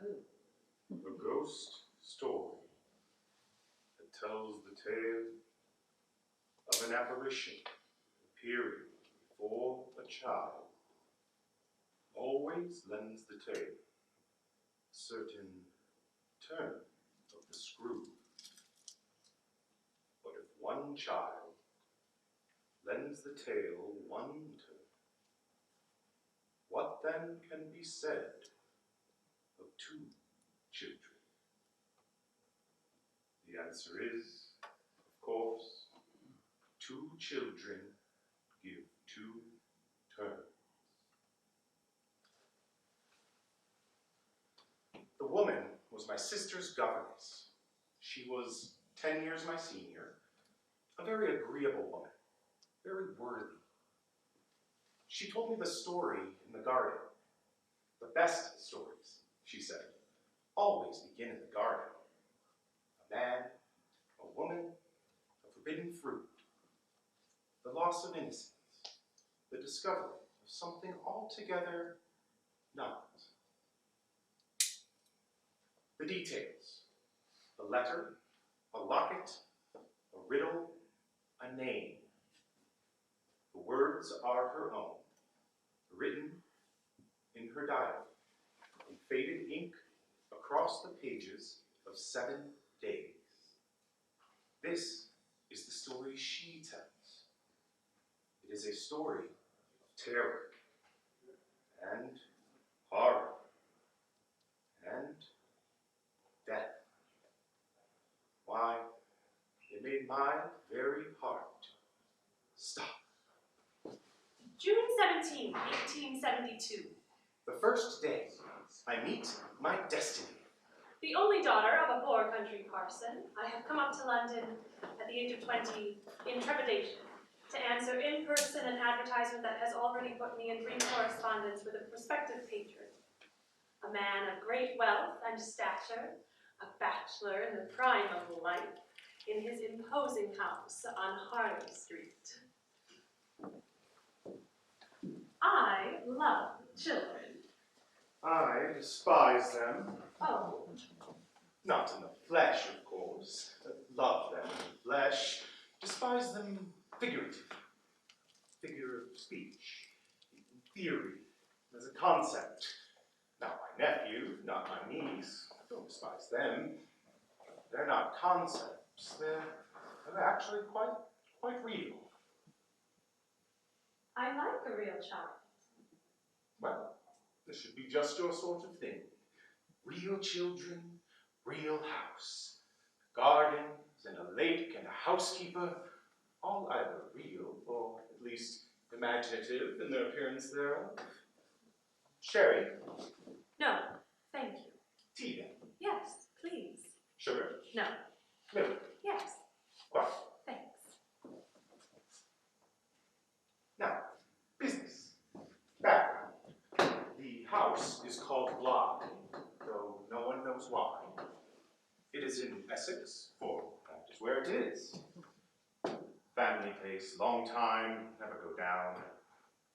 A ghost story that tells the tale of an apparition appearing before a child always lends the tale a certain turn of the screw. But if one child lends the tale one turn, what then can be said of two children? The answer is, of course, two children give two turns. The woman was my sister's governess. She was 10 years my senior, a very agreeable woman, very worthy. She told me the story in the garden. The best stories, she said, always begin in the garden. A man, a woman, a forbidden fruit, the loss of innocence, the discovery of something altogether not. The details: a letter, a locket, a riddle, a name. The words are her own, written in her diary, in faded ink across the pages of 7 days. This is the story she tells. It is a story of terror and horror and death. Why, it made my very heart stop. June 17, 1872. The first day I meet my destiny. The only daughter of a poor country parson, I have come up to London at the age of 20 in trepidation to answer in person an advertisement that has already put me in brief correspondence with a prospective patron. A man of great wealth and stature, a bachelor in the prime of life, in his imposing house on Harley Street. I love children. I despise them. Oh. Not in the flesh, of course. Love them in the flesh. Despise them figuratively. Figure of speech. In theory. As a concept. Not my nephew, not my niece. I don't despise them. They're not concepts. They're actually quite real. I like a real child. Well, this should be just your sort of thing. Real children, real house. Gardens and a lake and a housekeeper, all either real or at least imaginative in their appearance thereof. Sherry? No, thank you. Tea then? Yes, please. Sugar? No. Milk? Yes. Quite. Thanks. Now, business. Background. The house is called Bly, though no one knows why. It is in Essex, for that is where it is. Family place, long time, never go down.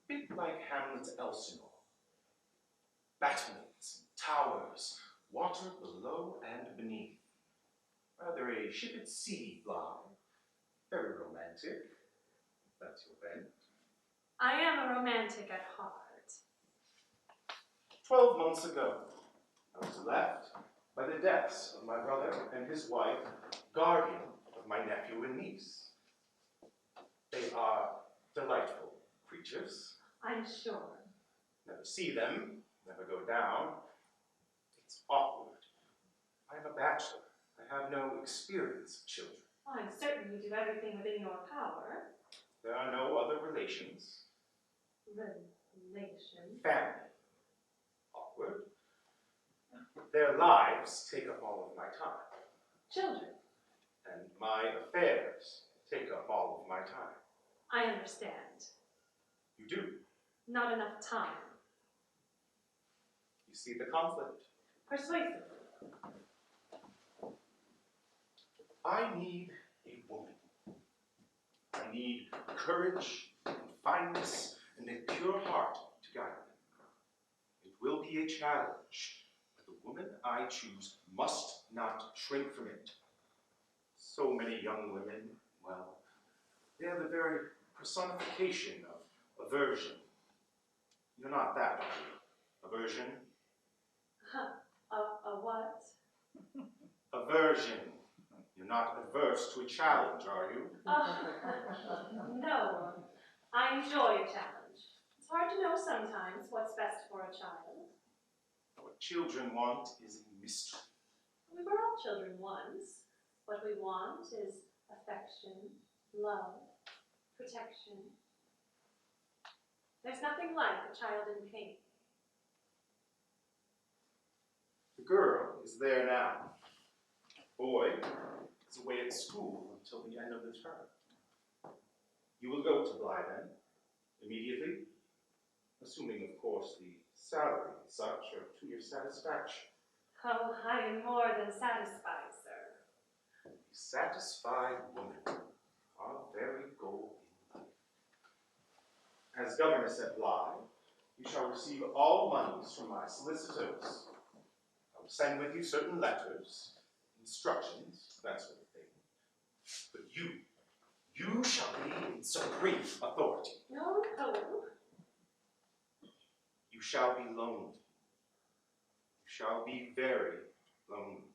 Bit like Hamlet's Elsinore. Battlements, towers, water below and beneath. Rather a ship at sea, Bly. Very romantic, if that's your bent. I am a romantic at heart. 12 months ago, I was left by the deaths of my brother and his wife, guardian of my nephew and niece. They are delightful creatures. I'm sure. Never see them, never go down. It's awkward. I am a bachelor. I have no experience of children. Well, I'm certain you do everything within your power. There are no other relations. Relation. Family. Awkward. Their lives take up all of my time. Children. And my affairs take up all of my time. I understand. You do. Not enough time. You see the conflict. Persuasive. I need a woman. I need courage and fineness and a pure heart to guide me. It will be a challenge, but the woman I choose must not shrink from it. So many young women, well, they're the very personification of aversion. You're not that, are you? Aversion? A what? Aversion. You're not averse to a challenge, are you? No. I enjoy a challenge. It's hard to know sometimes what's best for a child. What children want is a mystery. We were all children once. What we want is affection, love, protection. There's nothing like a child in pain. The girl is there now. Boy is away at school until the end of the term. You will go to Bly then, immediately, assuming, of course, the salary and such are to your satisfaction. Oh, I am more than satisfied, sir. A satisfied woman, our very goal in life. As governess at Bly, you shall receive all monies from my solicitors. I will send with you certain letters, instructions, that sort of thing. But you shall be in supreme authority. No. You shall be lonely. You shall be very lonely.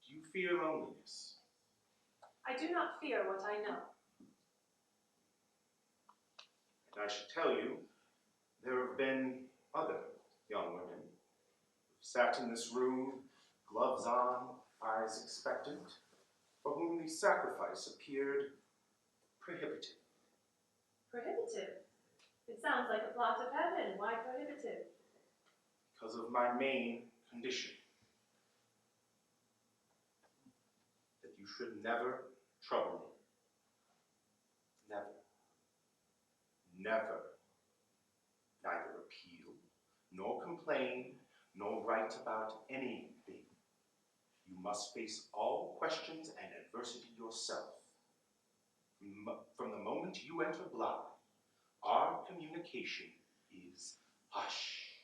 Do you fear loneliness? I do not fear what I know. And I should tell you, there have been other young women who sat in this room, gloves on, eyes expectant, for whom the sacrifice appeared prohibitive. Prohibitive? It sounds like a plot of heaven. Why prohibitive? Because of my main condition. That you should never trouble me. Never. Never. Neither appeal, nor complain, nor write about anything. You must face all questions and adversity yourself. From the moment you enter Bly, our communication is hush.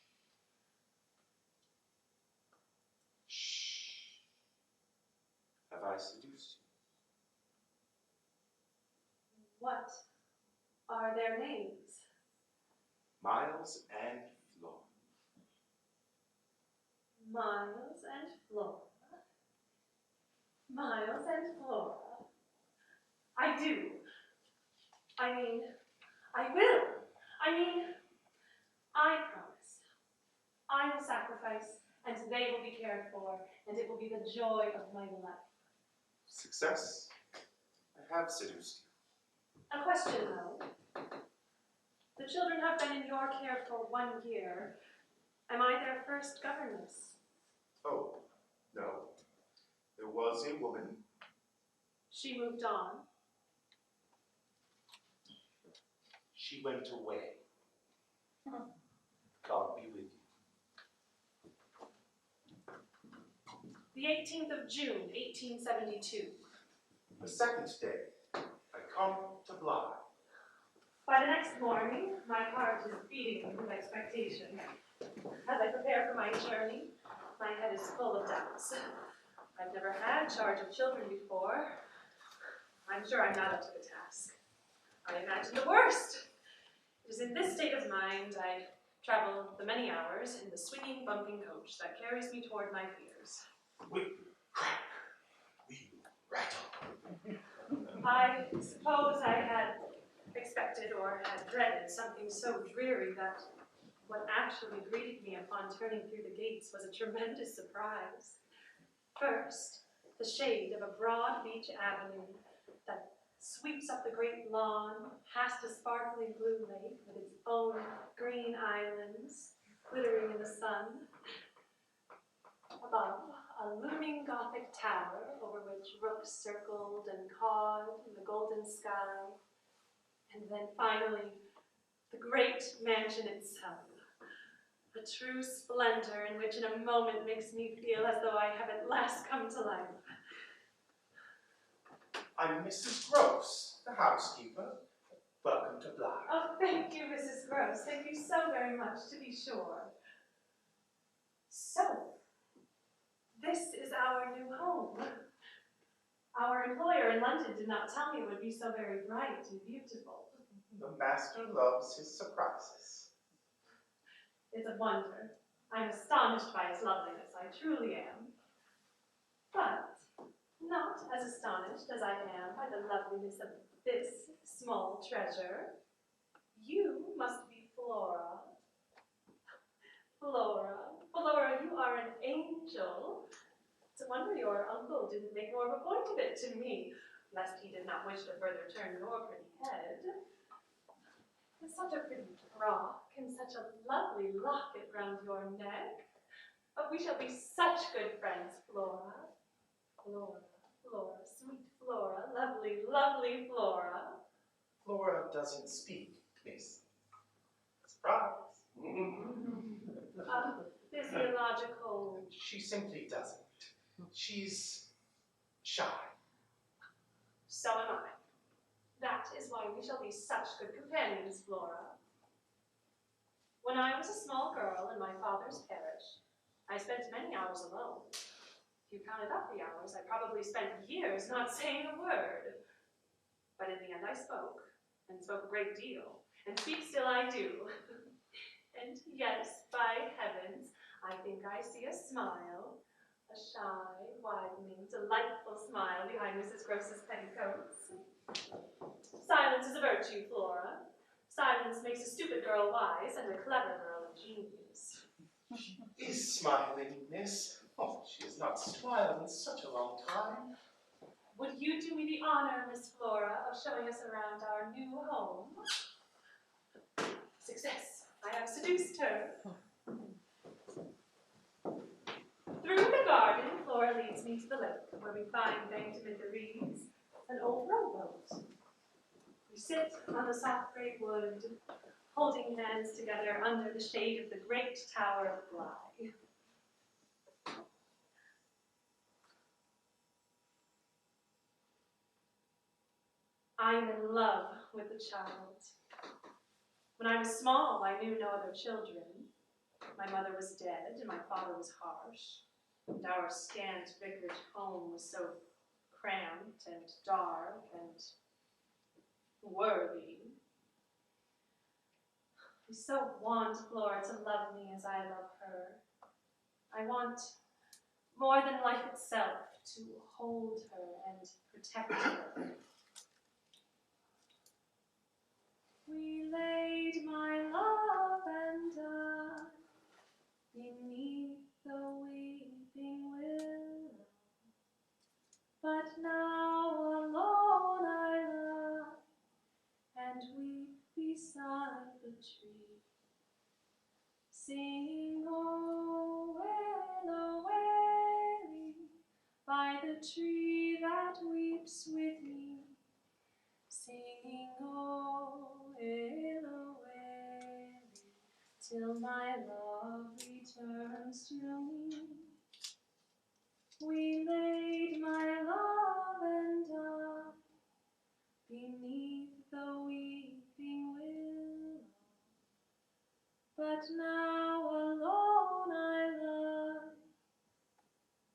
Shh. Have I seduced you? What are their names? Miles and Flora. Miles and Flora. Miles and Flora. I do. I mean, I will. I promise. I will sacrifice, and they will be cared for, and it will be the joy of my life. Success? I have seduced you. A question, though. The children have been in your care for 1 year. Am I their first governess? Oh, no. There was a woman. She moved on. She went away. God be with you. The 18th of June, 1872. The second day, I come to Bly. By the next morning, my heart is beating with expectation. As I prepare for my journey, my head is full of doubts. I've never had charge of children before. I'm sure I'm not up to the task. I imagine the worst. It is in this state of mind I travel the many hours in the swinging, bumping coach that carries me toward my fears. Whip, crack, wheel, rattle. I suppose I had expected or had dreaded something so dreary that what actually greeted me upon turning through the gates was a tremendous surprise. First, the shade of a broad beach avenue that sweeps up the great lawn past a sparkling blue lake with its own green islands glittering in the sun. Above, a looming Gothic tower over which rooks circled and cawed in the golden sky. And then finally, the great mansion itself. A true splendor in which in a moment makes me feel as though I have at last come to life. I'm Mrs. Gross, the housekeeper. Welcome to Bly. Oh, thank you, Mrs. Gross. Thank you so very much, to be sure. So, this is our new home. Our employer in London did not tell me it would be so very bright and beautiful. The master loves his surprises. It's a wonder. I'm astonished by its loveliness, I truly am. But not as astonished as I am by the loveliness of this small treasure. You must be Flora. Flora, you are an angel. It's a wonder your uncle didn't make more of a point of it to me, lest he did not wish to further turn your pretty head. With such a pretty frock and such a lovely locket round your neck. But we shall be such good friends, Flora. Flora, sweet Flora, lovely, lovely Flora. Flora doesn't speak, Miss. Surprise. Physiological. She simply doesn't. She's shy. So am I. That is why we shall be such good companions, Flora. When I was a small girl in my father's parish, I spent many hours alone. If you counted up the hours, I probably spent years not saying a word. But in the end I spoke, and spoke a great deal, and speak still I do. And yes, by heavens, I think I see a smile, a shy, widening, delightful smile behind Mrs. Gross's petticoats. Silence is a virtue, Flora. Silence makes a stupid girl wise and a clever girl a genius. She is smiling, Miss. Oh, she has not smiled in such a long time. Would you do me the honor, Miss Flora, of showing us around our new home? Success. I have seduced her. Through the garden, Flora leads me to the lake, where we find, banked amid the reeds, an old rowboat. We sit on the soft grey wood, holding hands together under the shade of the great Tower of Bly. I am in love with the child. When I was small, I knew no other children. My mother was dead, and my father was harsh, and our scant vicarage home was so cramped and dark and worthy. I so want Flora to love me as I love her. I want, more than life itself, to hold her and protect her. We laid my love and I beneath the weeping willow, but now alone I lie and weep beside the tree, singing, oh, willow, waily, by the tree that weeps with me, singing, oh, willow, waily, till my love returns to me. We laid my love and I beneath the weeping willow, but now alone I lie,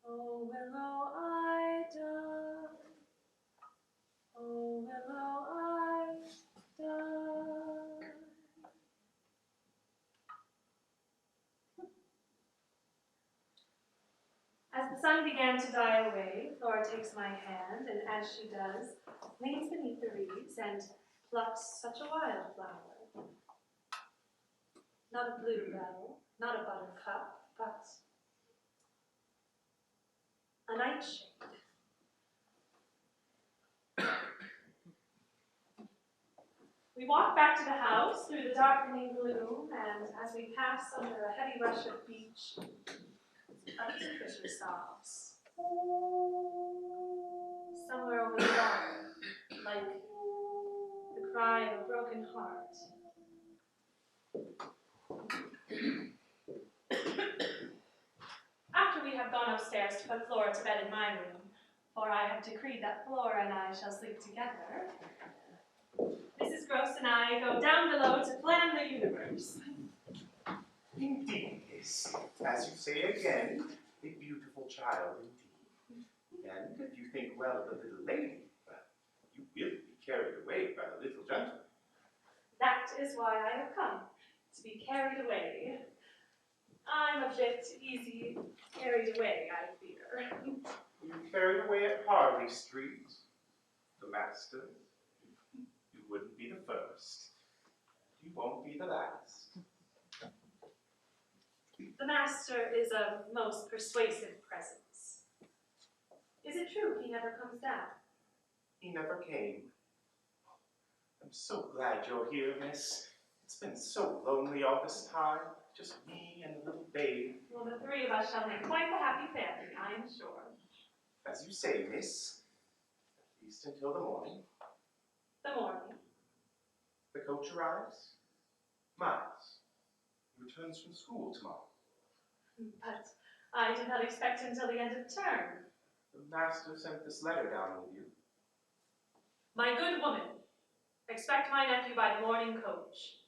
oh, willow, I die, oh, willow, I die. As the sun began to die away, Flora takes my hand, and as she does, leans beneath the reeds and plucks such a wildflower. Not a bluebell, not a buttercup, but a nightshade. We walk back to the house through the darkening gloom, and as we pass under a heavy rush of beach, a fisher sobs. Somewhere over the water, like the cry of a broken heart. After we have gone upstairs to put Flora to bed in my room, for I have decreed that Flora and I shall sleep together, Mrs. Gross and I go down below to plan the universe. Indeed, is, as you say again, a beautiful child indeed. And if you think well of the little lady, well, you will be carried away by the little gentleman. That is why I have come, to be carried away. I'm a bit easy carried away, I fear. You carried away at Harley Street, the master. You wouldn't be the first. You won't be the last. The master is a most persuasive presence. Is it true he never comes down? He never came. I'm so glad you're here, miss. It's been so lonely all this time. Just me and the little babe. Well, the three of us shall make quite a happy family, I am sure. As you say, miss. At least until the morning. The morning. The coach arrives. Miles. He returns from school tomorrow. But I did not expect until the end of term. The master sent this letter down with you. My good woman, expect my nephew by the morning coach.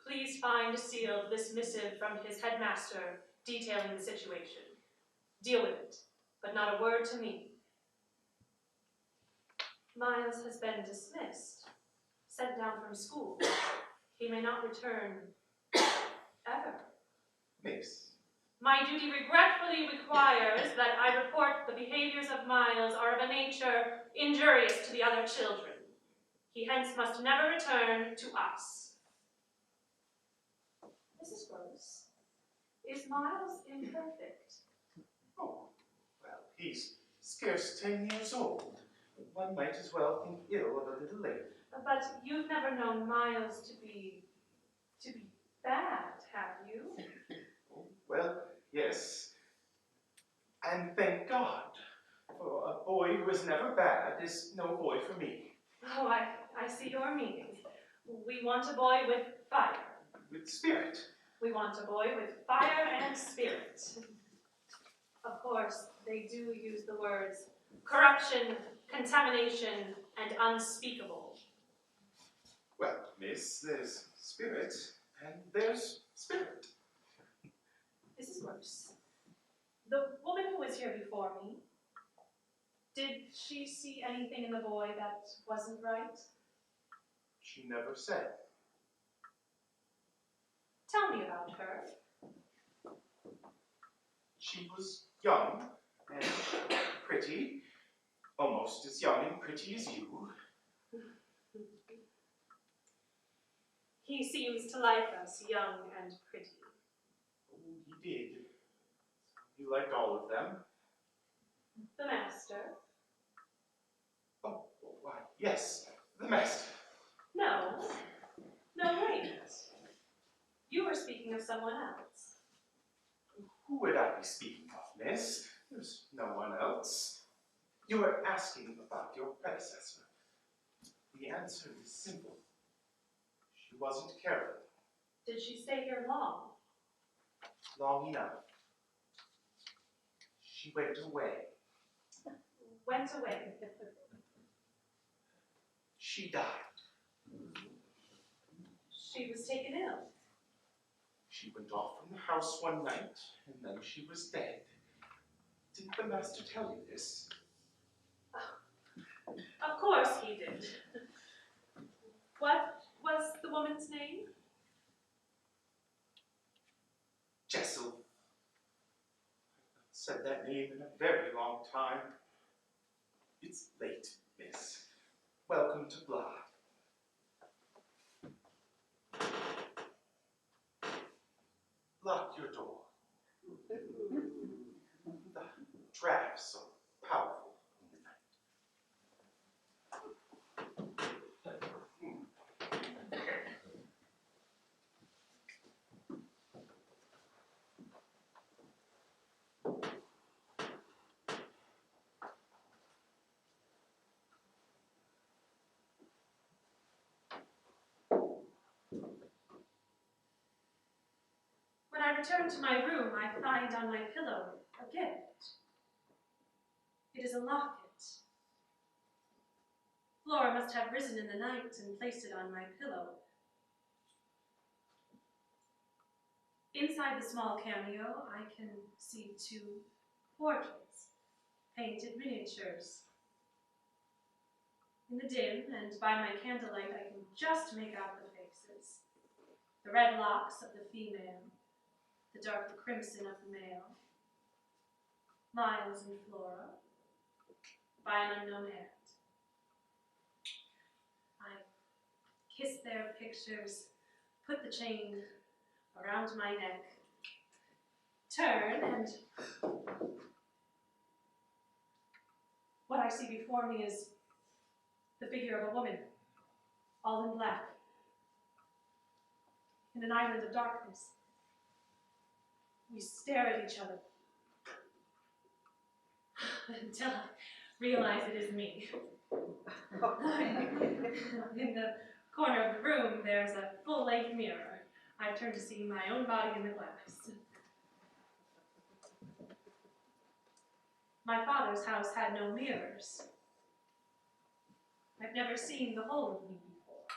Please find sealed this missive from his headmaster detailing the situation. Deal with it, but not a word to me. Miles has been dismissed, sent down from school. He may not return ever. Miss. My duty regretfully requires that I report the behaviors of Miles are of a nature injurious to the other children. He hence must never return to us. Mrs. Rose, is Miles imperfect? Oh, well, he's scarce 10 years old. One might as well think ill of a little lady. But you've never known Miles to be bad, have you? Oh, well, yes. And thank God, for a boy who is never bad is no boy for me. Oh, I see your meaning. We want a boy with fire. With spirit. We want a boy with fire and spirit. Of course, they do use the words corruption, contamination, and unspeakable. Well, miss, there's spirit, and there's spirit. This is worse. The woman who was here before me, did she see anything in the boy that wasn't right? She never said. Tell me about her. She was young and pretty, almost as young and pretty as you. He seems to like us, young and pretty. Oh, he did. He liked all of them. The master? Oh, why, yes, the master. No. No, wait. You were speaking of someone else. Who would I be speaking of, miss? There's no one else. You were asking about your predecessor. The answer is simple. She wasn't careful. Did she stay here long? Long enough. She went away. Went away. She died. She was taken ill. She went off from the house one night, and then she was dead. Didn't the master tell you this? Of course he did. What was the woman's name? Jessel. I've not said that name in a very long time. It's late, miss. Welcome to Blood. Lock your door. The draft's so powerful in the night. When I return to my room, I find on my pillow a gift. It is a locket. Flora must have risen in the night and placed it on my pillow. Inside the small cameo, I can see 2 portraits, painted miniatures. In the dim and by my candlelight, I can just make out the faces. The red locks of the female, the dark crimson of the male. Miles and Flora, by an unknown hand. I kiss their pictures, put the chain around my neck, turn, and what I see before me is the figure of a woman, all in black, in an island of darkness. We stare at each other until I realize it is me. In the corner of the room, there's a full-length mirror. I turn to see my own body in the glass. My father's house had no mirrors. I've never seen the whole of me before.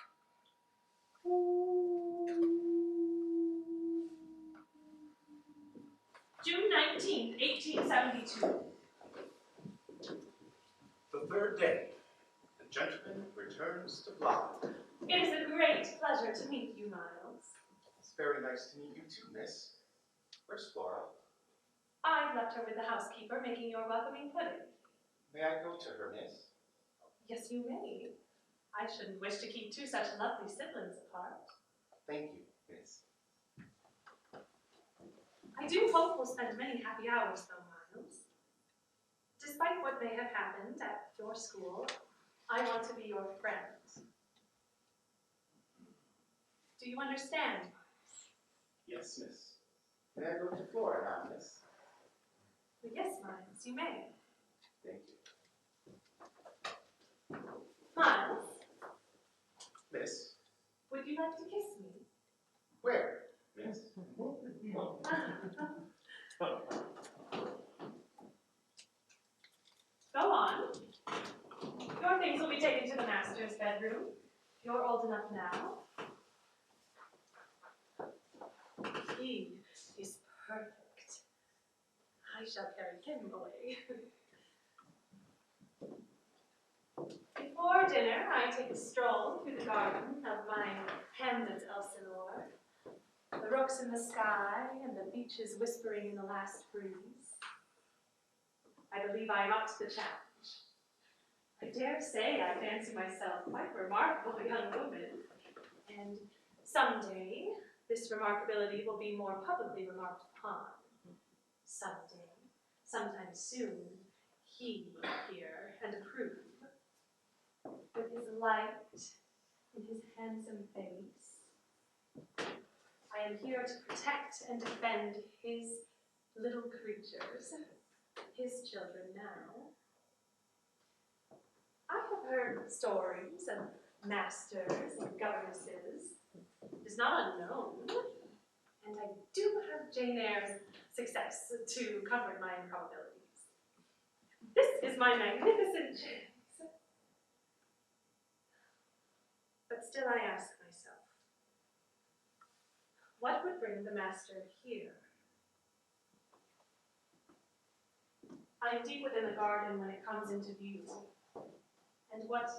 June 19th, 1872. The third day, the gentleman returns to Blood. It is a great pleasure to meet you, Miles. It's very nice to meet you too, miss. Where's Flora? I've left her with the housekeeper making your welcoming pudding. May I go to her, miss? Yes, you may. I shouldn't wish to keep 2 such lovely siblings apart. Thank you, miss. I do hope we'll spend many happy hours, though, Miles. Despite what may have happened at your school, I want to be your friend. Do you understand, Miles? Yes, miss. May I go to Flora now, miss? Yes, Miles, you may. Thank you. Miles, Miss? would you like to kiss me? Where, miss? Go on. Your things will be taken to the master's bedroom. You're old enough now. He is perfect. I shall carry him away. Before dinner, I take a stroll through the garden of my Hamlet Elsinore. The rooks in the sky and the beeches whispering in the last breeze. I believe I am up to the challenge. I dare say I fancy myself quite a remarkable young woman, and someday this remarkability will be more publicly remarked upon. Someday, sometime soon, he will hear and approve. With his light in his handsome face, I am here to protect and defend his little creatures, his children now. I have heard stories of masters and governesses. It is not unknown, and I do have Jane Eyre's success to comfort my improbabilities. This is my magnificent chance. But still I ask myself, what would bring the master here? I am deep within the garden when it comes into view, and what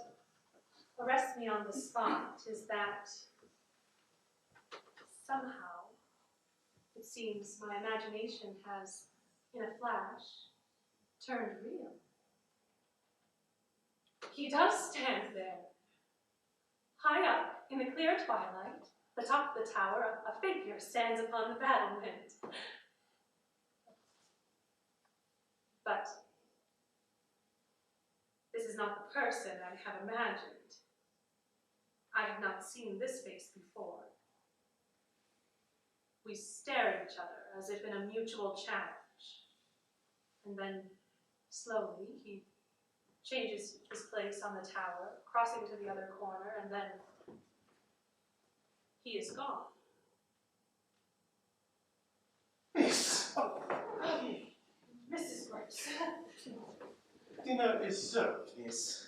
arrests me on the spot is that somehow, it seems my imagination has, in a flash, turned real. He does stand there. High up, in the clear twilight, atop the tower, a figure stands upon the battlement. But this is not the person I have imagined. I have not seen this face before. We stare at each other as if in a mutual challenge. And then, slowly, he changes his place on the tower, crossing to the other corner, and then he is gone. Miss! Mrs. Brooks. Dinner is served, miss.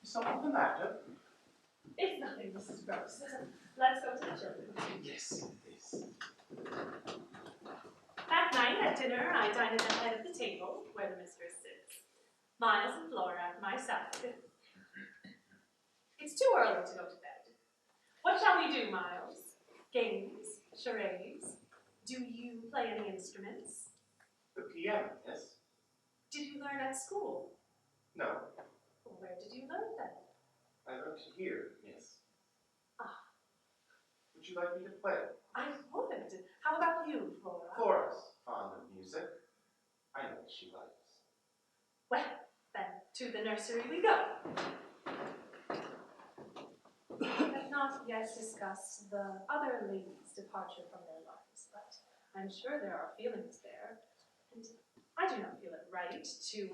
Is something the matter? It's nothing, Mrs. Brooks. Let's go to the children. Yes, it is. That night at dinner, I dine at the head of the table, where the mistress sits. Miles and Flora at my side. It's too early to go to bed. What shall we do, Miles? Games? Charades? Do you play any instruments? The piano, yes? Did you learn at school? No, Well, where did you learn then? I learned here, miss. Ah. Would you like me to play? I would. How about you, Flora? Flora's fond of music. I know what she likes. Well, then, to the nursery we go. We have not yet discussed the other ladies' departure from their lives, but I'm sure there are feelings there, and I do not feel it right to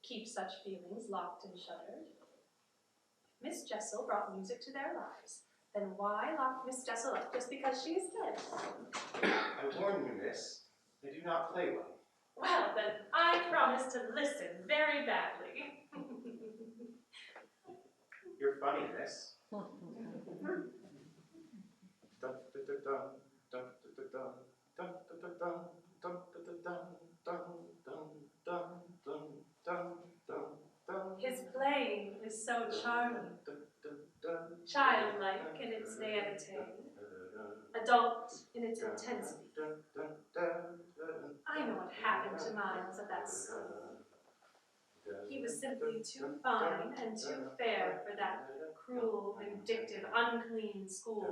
keep such feelings locked and shuttered. If Miss Jessel brought music to their lives, then why lock Miss Jessel up just because she is dead? I warn you, miss, they do not play well. Well, then, I promise to listen very badly. You're funny, miss. Dun, dun, dun, dun, dun, dun, dun, dun, dun, dun, dun, dun, dun, dun, dun, dun, dun. His playing is so charming, childlike in its naivete, adult in its intensity. I know what happened to Miles at that school. He was simply too fine and too fair for that cruel, vindictive, unclean school.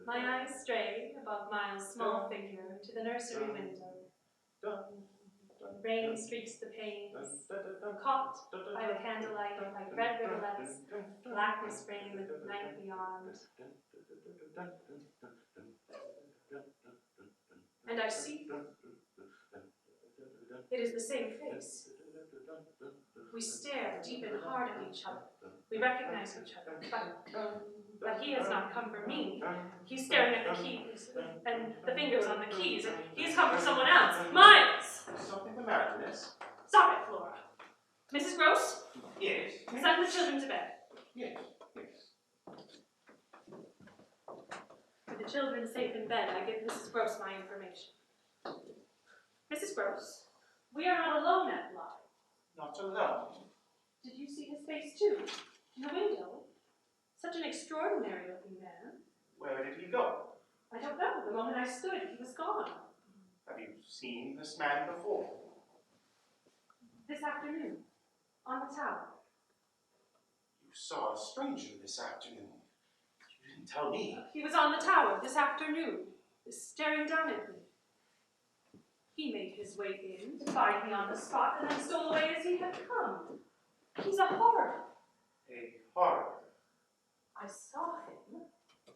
My eyes stray above Miles' small figure to the nursery window. Rain streaks the panes, caught by the candlelight like red rivulets, blackness spraying the night beyond. And I see it is the same face. We stare deep and hard at each other. We recognize each other, but he has not come for me. He's staring at the keys and the fingers on the keys, and he's come for someone else. Miles! Something the matter, miss? Stop it, Flora. Mrs. Gross? Yes. Send the children to bed. Yes, yes. With the children safe in bed, I give Mrs. Gross my information. Mrs. Gross, we are not alone at Bly. Not alone. Did you see his face too? In the window? Such an extraordinary looking man. Where did he go? I don't know. The moment I stood, he was gone. Have you seen this man before? This afternoon, on the tower. You saw a stranger this afternoon. You didn't tell me. He was on the tower this afternoon, staring down at me. He made his way in to find me on the spot and then stole away as he had come. He's a horror. A horror. I saw him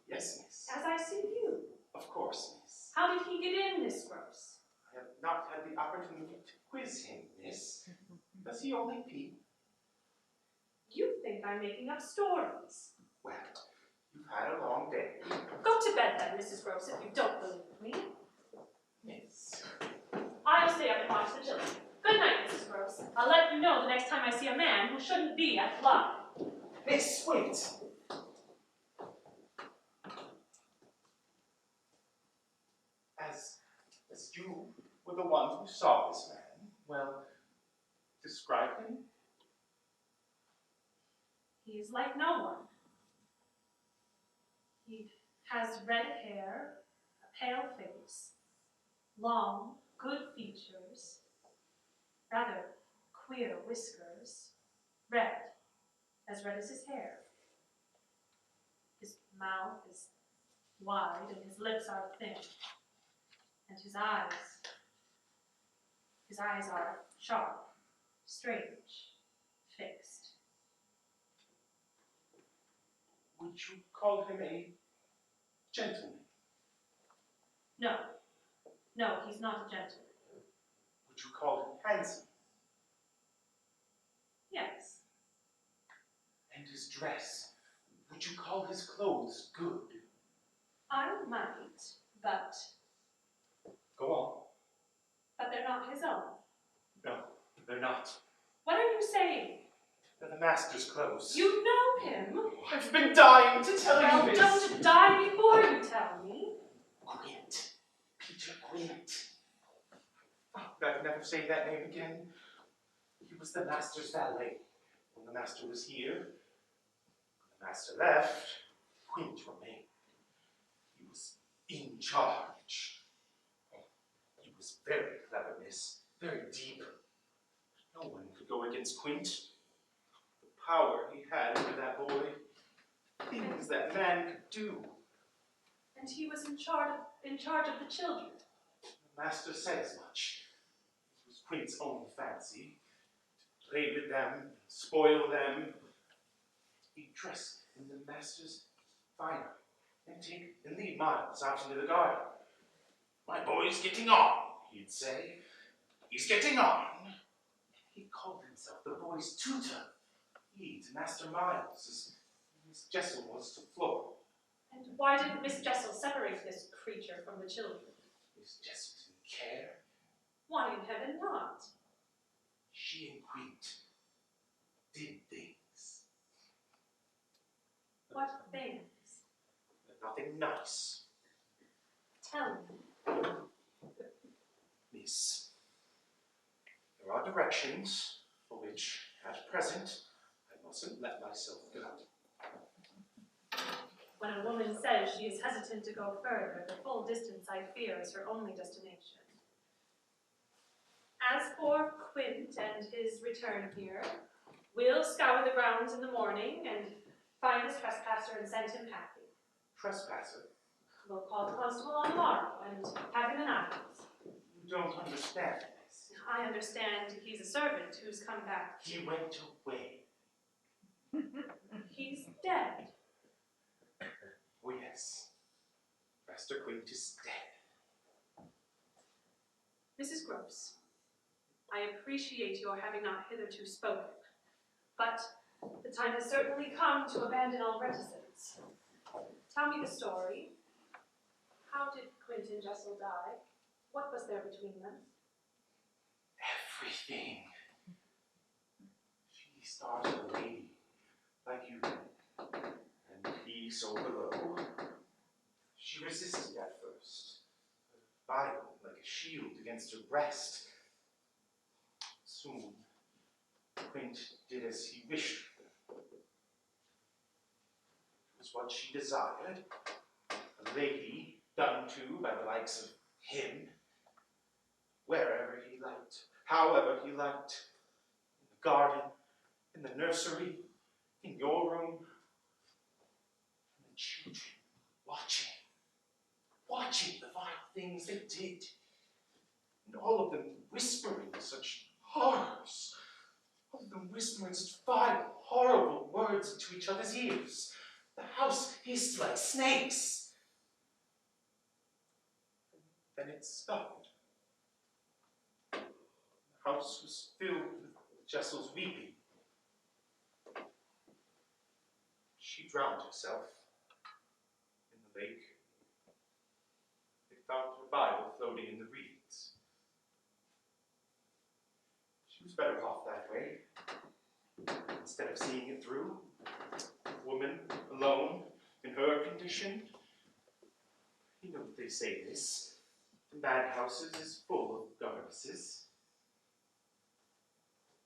Yes, miss. as I see you. Of course, miss. How did he get in, Miss Gross? I have not had the opportunity to quiz him, miss. Does he only peep? You think I'm making up stories. Well, you've had a long day. Go to bed then, Mrs. Gross, if you don't believe me. Miss. I'll stay up and watch the children. Good night, Mrs. Gross. I'll let you know the next time I see a man who shouldn't be at Bly. Miss, wait. As you were the one who saw this man, well, describe him. He is like no one. He has red hair, a pale face, long, good features, rather queer whiskers, red as his hair. His mouth is wide and his lips are thin, and his eyes are sharp, strange, fixed. Would you call him a gentleman? No, he's not a gentleman. Would you call him handsome? Yes. And his dress? Would you call his clothes good? I might, but Go on. they're not his own. No, they're not. What are you saying? Then the master's clothes. You know him? I've been dying to tell Well, you this. don't die before you tell me. Quint. Peter Quint. Oh, I'd never say that name again. He was the master's valet when the master was here. When the master left, Quint remained. He was in charge. He was very clever, miss. Very deep. No one could go against Quint. The power he had over that boy. Things that man could do. And he was in charge of the children. The master said as much. It was Quint's own fancy. To play with them, spoil them. He'd dress in the master's finery and take and lead Miles out into the garden. My boy's getting on, he'd say. He's getting on. He called himself the boy's tutor. He to Master Miles, as Miss Jessel was to Flora. And why didn't Miss Jessel separate this creature from the children? Miss Jessel didn't care. Why in heaven not? She and Quint did things. What things? Nothing nice. Tell me. Miss, there are directions for which, at present, I mustn't let myself go. When a woman says she is hesitant to go further, the full distance, I fear, is her only destination. As for Quint and his return here, we'll scour the grounds in the morning and find this trespasser and send him packing. Trespasser? We'll call the constable on the morrow and have him in Athens. You don't understand this. I understand he's a servant who's come back. He went away. He's dead. Oh, yes. Master Quint is dead. Mrs. Gross, I appreciate your having not hitherto spoken, but the time has certainly come to abandon all reticence. Tell me the story. How did Quint and Jessel die? What was there between them? Everything. She started a lady like you, and he so below. She resisted at first, a Bible like a shield against her breast. Soon, Quint did as he wished. It was what she desired, a lady done to by the likes of him, wherever he liked, however he liked, in the garden, in the nursery, in your room, and the children watching the vile things they did, and all of them whispering such horrors, all of them whispering such vile, horrible words into each other's ears. The house hissed like snakes. Then it stopped. The house was filled with Jessel's weeping. She drowned herself in the lake. They found her Bible floating in the reeds. She was better off that way. Instead of seeing it through, a woman alone in her condition. You know they say this. Madhouses is full of governesses.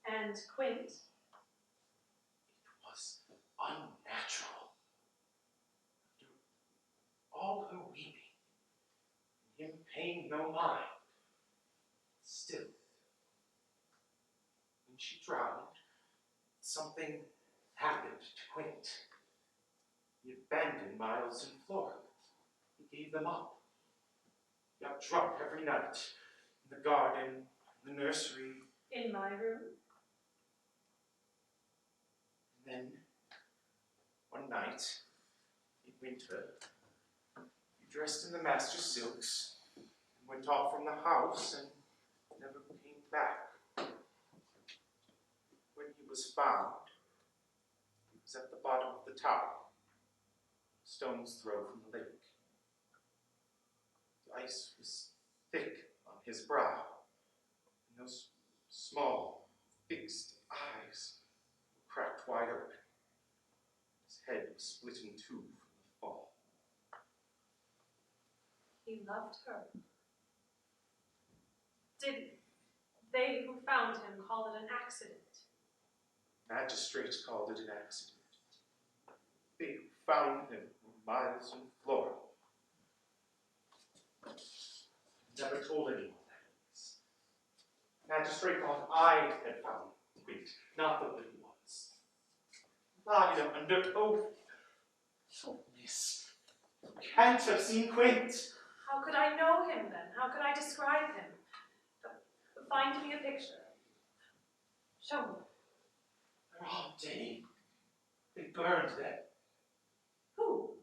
And Quint? It was unnatural. After all her weeping, and him paying no mind, still, when she drowned, something happened to Quint. He abandoned Miles and Flora. He gave them up. He got drunk every night, in the garden, in the nursery. In my room? And then, one night, in winter, he dressed in the master's silks, and went off from the house, and never came back. When he was found, he was at the bottom of the tower, a stone's throw from the lake. The ice was thick on his brow, and those small, fixed eyes were cracked wide open. His head was split in two from the fall. He loved her. Did they who found him call it an accident? Magistrates called it an accident. They found him were Miles and Flora. Never told anyone that. Magistrate thought I had found Quint, not the little ones. Lied under oath. Oh, miss, you can't have seen Quint. How could I know him then? How could I describe him? Find me a picture. Show me. They're all dead. They burned them. Who?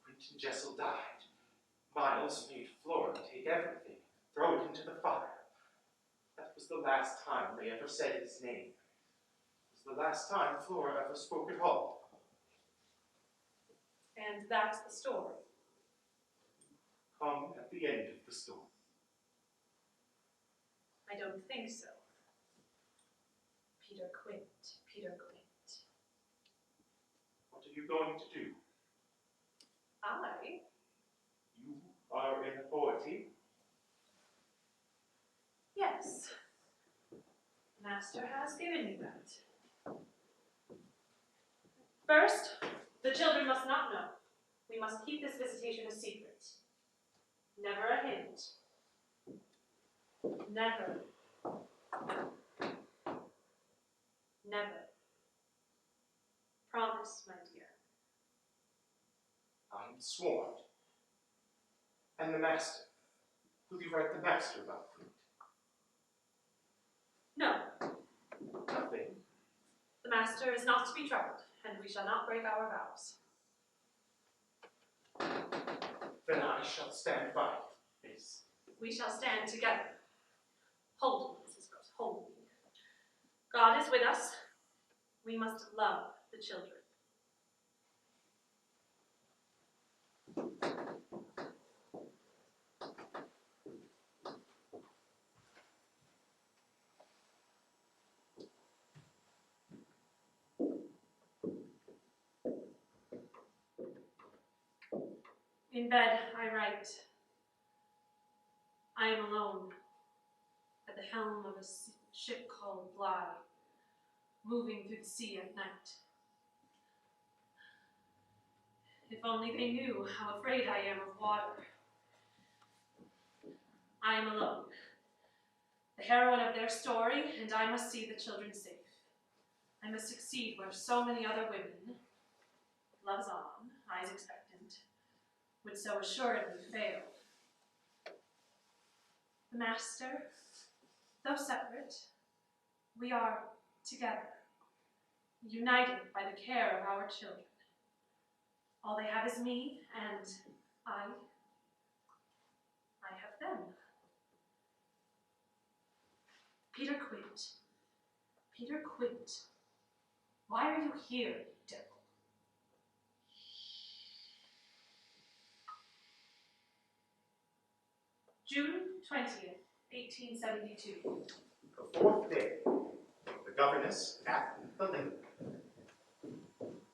Quint and Jessel died. Miles made Flora take everything, throw it into the fire. That was the last time they ever said his name. It was the last time Flora ever spoke at all. And that's the story. Come at the end of the story. I don't think so. Peter Quint, Peter Quint. What are you going to do? I? You are in authority. Yes. Master has given me that. First, the children must not know. We must keep this visitation a secret. Never a hint. Never. Never. Promise, my dear. I am sworn. And the master. Will you write the master about Quint? No, Nothing. the master is not to be troubled, and we shall not break our vows. Then I shall stand by you, miss. We shall stand together. Hold me, Mrs. Gross, hold me. God is with us. We must love the children. In bed, I write. I am alone, at the helm of a ship called Bly, moving through the sea at night. If only they knew how afraid I am of water. I am alone, the heroine of their story, and I must see the children safe. I must succeed where so many other women, loves on, eyes expectant, would so assuredly fail. The master, though separate, we are together, united by the care of our children. All they have is me, and I have them. Peter Quint, Peter Quint, why are you here, devil? June 20th, 1872. The fourth day, the governess at the lake.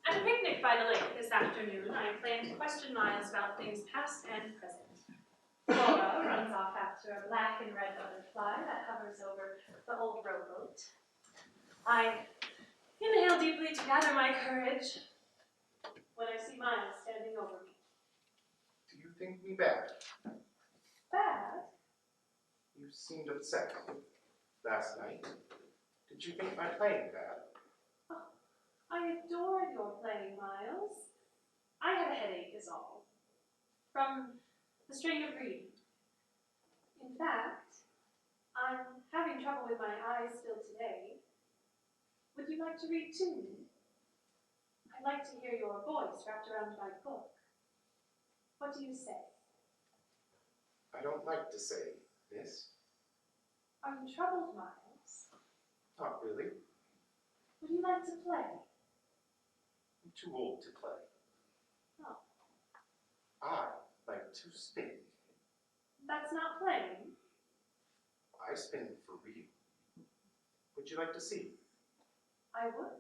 At a picnic by the lake this afternoon, I plan to question Miles about things past and present. Flora runs off after a black and red butterfly that hovers over the old rowboat. I inhale deeply to gather my courage when I see Miles standing over me. Do you think me bad? Bad? You seemed upset last night. Did you think my playing bad? Oh, I adore your playing, Miles. I had a headache is all. From the strain of reading. In fact, I'm having trouble with my eyes still today. Would you like to read to me? I'd like to hear your voice wrapped around my book. What do you say? I don't like to say, miss. Are you troubled, Miles? Not really. Would you like to play? I'm too old to play. Oh. I like to spin. That's not playing. I spin for real. Would you like to see? I would.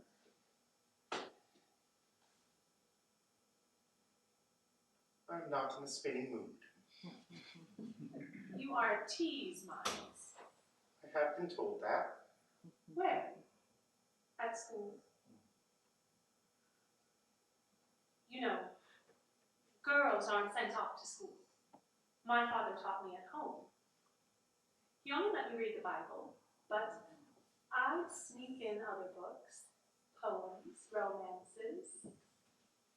I'm not in the spinning mood. You are a tease, Miles. I have been told that. Where? At school. You know, girls aren't sent off to school. My father taught me at home. He only let me read the Bible, but I'd sneak in other books, poems, romances.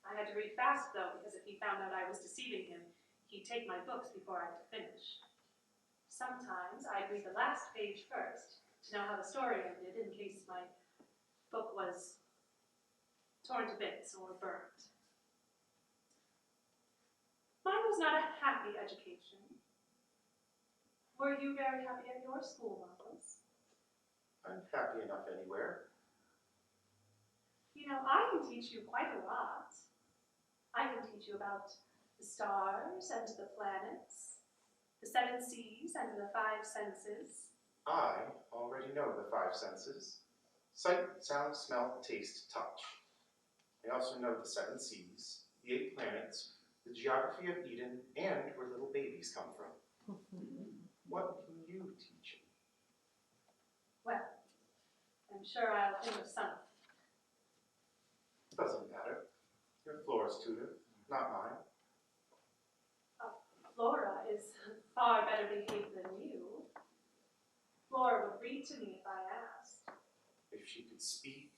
I had to read fast, though, because if he found out I was deceiving him, he'd take my books before I could finish. Sometimes I'd read the last page first to know how the story ended in case my book was torn to bits or burnt. Mine was not a happy education. Were you very happy at your school, Miles? I'm happy enough anywhere. You know, I can teach you quite a lot. I can teach you about the stars and the planets, the 7 seas and the 5 senses. I already know the 5 senses. Sight, sound, smell, taste, touch. I also know the 7 seas, the 8 planets, the geography of Eden, and where little babies come from. What can you teach me? Well, I'm sure I'll think of something. Doesn't matter. You're Flora's tutor, not mine. Flora is far better behaved than you. Flora would read to me if I asked. If she could speak,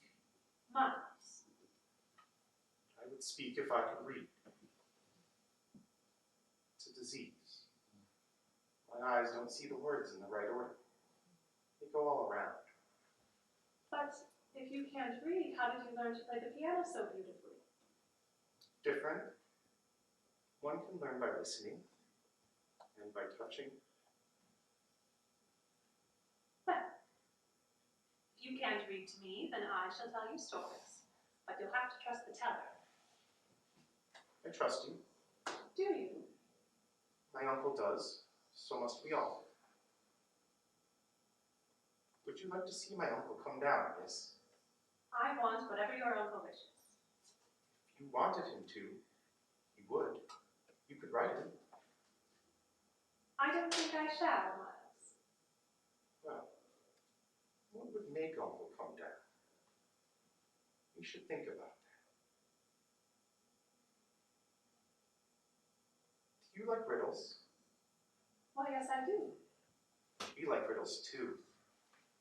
Miles. I would speak if I could read. It's a disease. My eyes don't see the words in the right order. They go all around. But if you can't read, how did you learn to play the piano so beautifully? Different. One can learn by listening and by touching. Well, if you can't read to me, then I shall tell you stories. But you'll have to trust the teller. I trust you. Do you? My uncle does. So must we all. Would you like to see my uncle come down, miss? I want whatever your uncle wishes. If you wanted him to, you would. You could write him. I don't think I shall, Miles. Well, what would make uncle come down? You should think about that. Do you like riddles? Why, yes, I do. We like riddles too.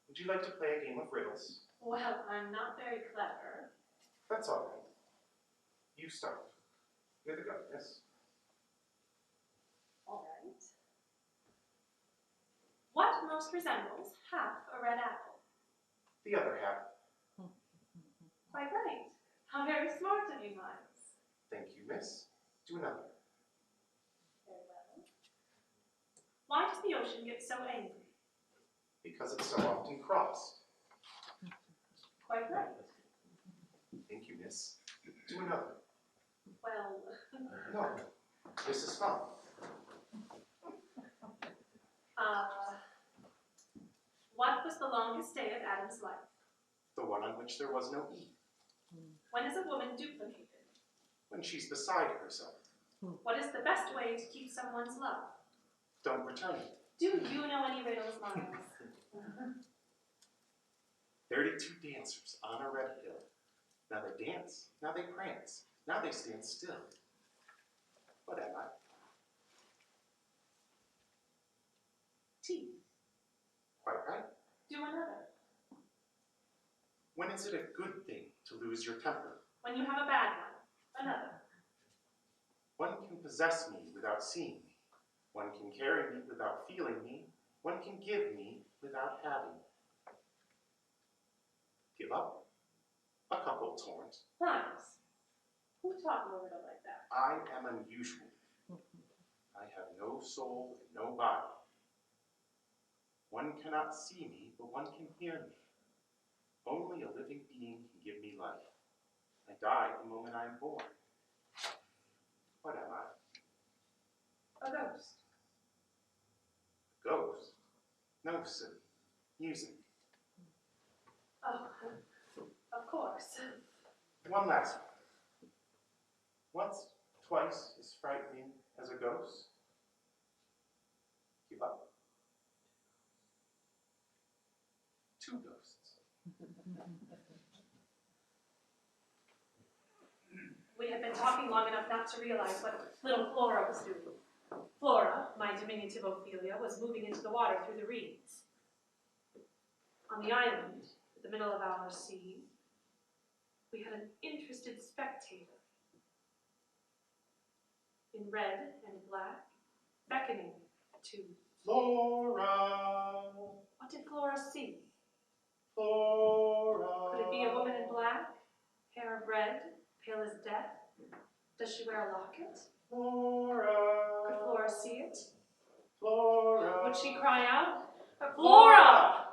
Would you like to play a game of riddles? Well, I'm not very clever. That's all right. You start. You're the governess. All right. What most resembles half a red apple? The other half. Quite right. How very smart of you, Miles. Thank you, miss. Do another. Very well. Why does the ocean get so angry? Because it's so often crossed. Quite right. Thank you, miss. Do another. Well, No, this is fun. what was the longest day of Adam's life? The one on which there was no E. When is a woman duplicated? When she's beside herself. What is the best way to keep someone's love? Don't return it. Do you know any riddles, Miles? 32 dancers on a red hill. Now they dance, now they prance, now they stand still. What am I? Teeth. Quite right. Do another. When is it a good thing to lose your temper? When you have a bad one. Another. One can possess me without seeing me. One can carry me without feeling me. One can give me without having me. Give up? A couple torns. Miles. Who taught you a riddle like that? I am unusual. I have no soul and no body. One cannot see me, but one can hear me. Only a living being can give me life. I die the moment I am born. What am I? A ghost. Ghost? No, silly. Music. course. One last one. Once, twice as frightening as a ghost. Keep up. 2 ghosts. We had been talking long enough not to realize what little Flora was doing. Flora, my diminutive Ophelia, was moving into the water through the reeds. On the island, in the middle of our sea, we had an interested spectator in red and black, beckoning to Flora! What did Flora see? Flora! Could it be a woman in black, hair of red, pale as death? Does she wear a locket? Flora! Could Flora see it? Flora! Would she cry out? Flora!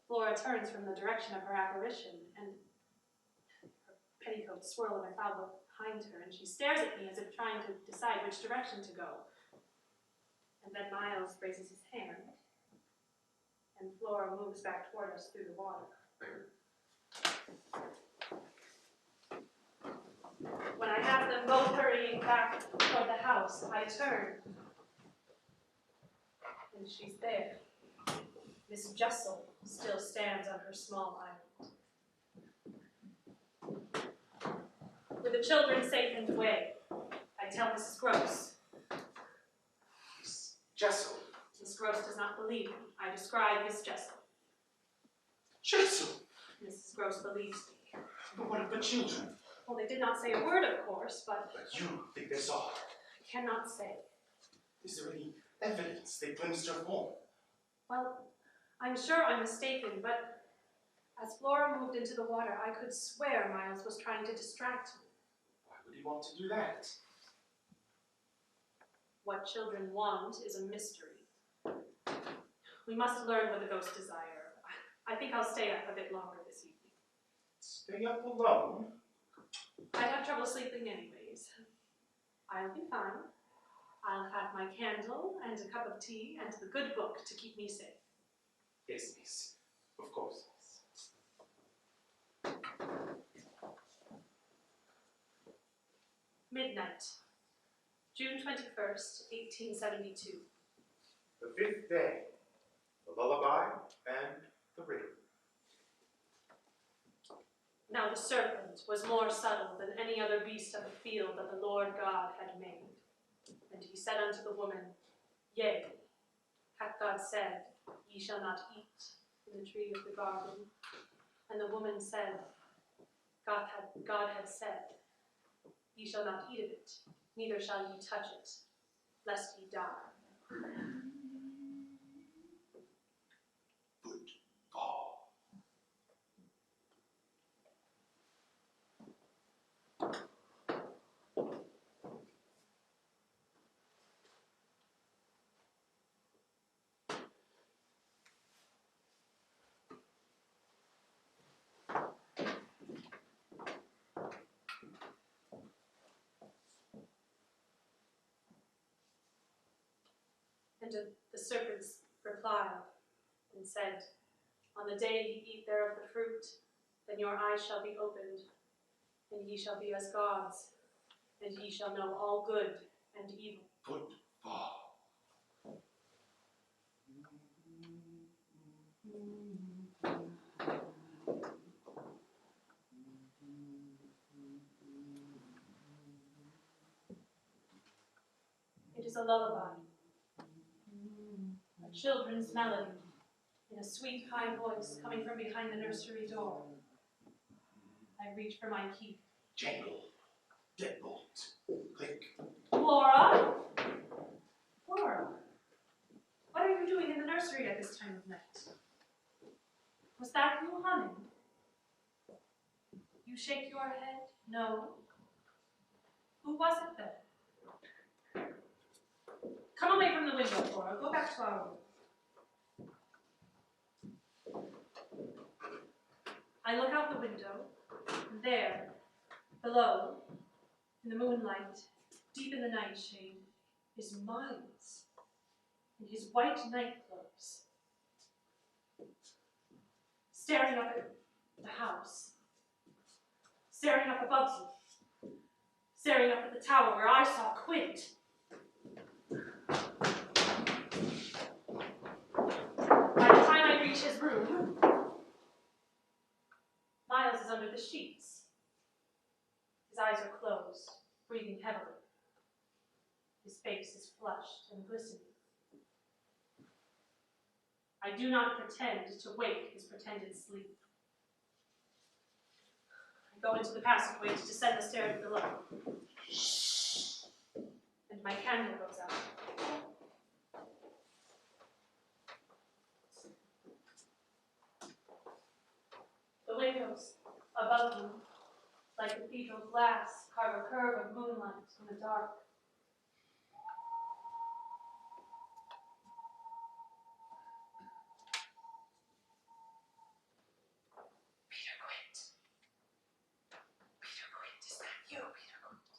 Flora turns from the direction of her apparition, and her petticoats swirl in a cloud behind her, and she stares at me as if trying to decide which direction to go. And then Miles raises his hand, and Flora moves back toward us through the water. When I have them both hurrying back toward the house, I turn, and she's there. Miss Jessel still stands on her small island. With the children safe and away, I tell Mrs. Gross. Miss Jessel. Miss Gross does not believe me. I describe Miss Jessel. Jessel! Mrs. Gross believes me. But what of the children? Well, they did not say a word, of course, but But you think they saw her. I cannot say. Is there any evidence they glimpsed her form? Well, I'm sure I'm mistaken, but as Flora moved into the water, I could swear Miles was trying to distract me. Why would he want to do that? What children want is a mystery. We must learn what the ghosts desire. I think I'll stay up a bit longer this evening. Stay up alone? I'd have trouble sleeping anyways. I'll be fine. I'll have my candle and a cup of tea and the good book to keep me safe. Yes, miss. Of course, miss. Midnight, June 21st, 1872. The 5th day. The lullaby and the riddle. Now the serpent was more subtle than any other beast of the field that the Lord God had made. And he said unto the woman, Yea, hath God said, Ye shall not eat in the tree of the garden? And the woman said, God had said, Ye shall not eat of it, neither shall ye touch it, lest ye die. Football. And the serpent replied and said, On the day ye eat thereof the fruit, then your eyes shall be opened, and ye shall be as gods, and ye shall know all good and evil. Football. It is a lullaby, a children's melody, in a sweet high voice coming from behind the nursery door. I reach for my key. Jangle. Deadbolt. Click. Flora? Flora, what are you doing in the nursery at this time of night? Was that you humming? You shake your head? No. Who was it then? Come away from the window, Flora. Go back to our room. I look out the window, and there, below, in the moonlight, deep in the nightshade, is Miles, in his white staring up above you, staring up at the tower where I saw Quint. By the time I reach his room, Miles is under the sheets. His eyes are closed, breathing heavily. His face is flushed and glistening. I do not pretend to wake his pretended sleep. I go into the passageway to descend the stairs below. And my candle goes out. The windows above me, like cathedral glass, carve a curve of moonlight in the dark. Peter Quint. Peter Quint, is that you, Peter Quint?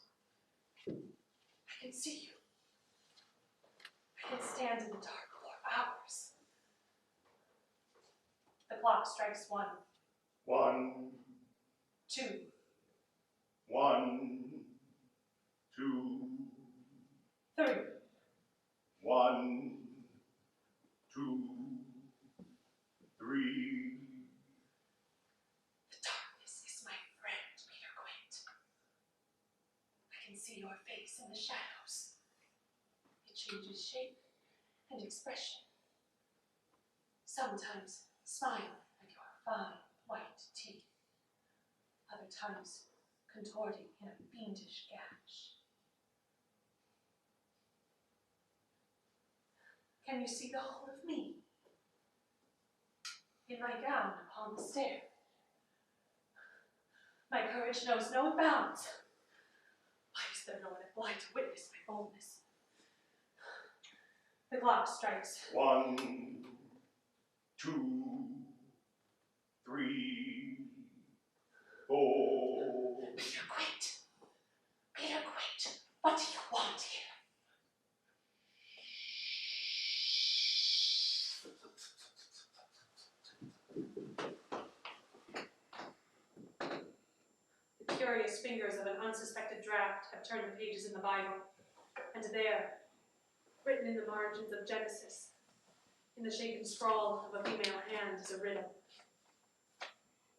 I can see you. I can stand in the dark for hours. The clock strikes 1. 1, 2. 1, 2, 3. 1, 2, 3. The darkness is my friend, Peter Quint. I can see your face in the shadows. It changes shape and expression. Sometimes smiling at your fine white teeth. Other times contorting in a fiendish gash. Can you see the whole of me? In my gown upon the stair. My courage knows no bounds. Why is there no one at blind to witness my boldness? The clock strikes. 1, 2, 3, 4. Peter Quint! Peter Quint! What do you want here? The curious fingers of an unsuspected draft have turned the pages in the Bible, and there, written in the margins of Genesis, in the shaken scrawl of a female hand, is a riddle.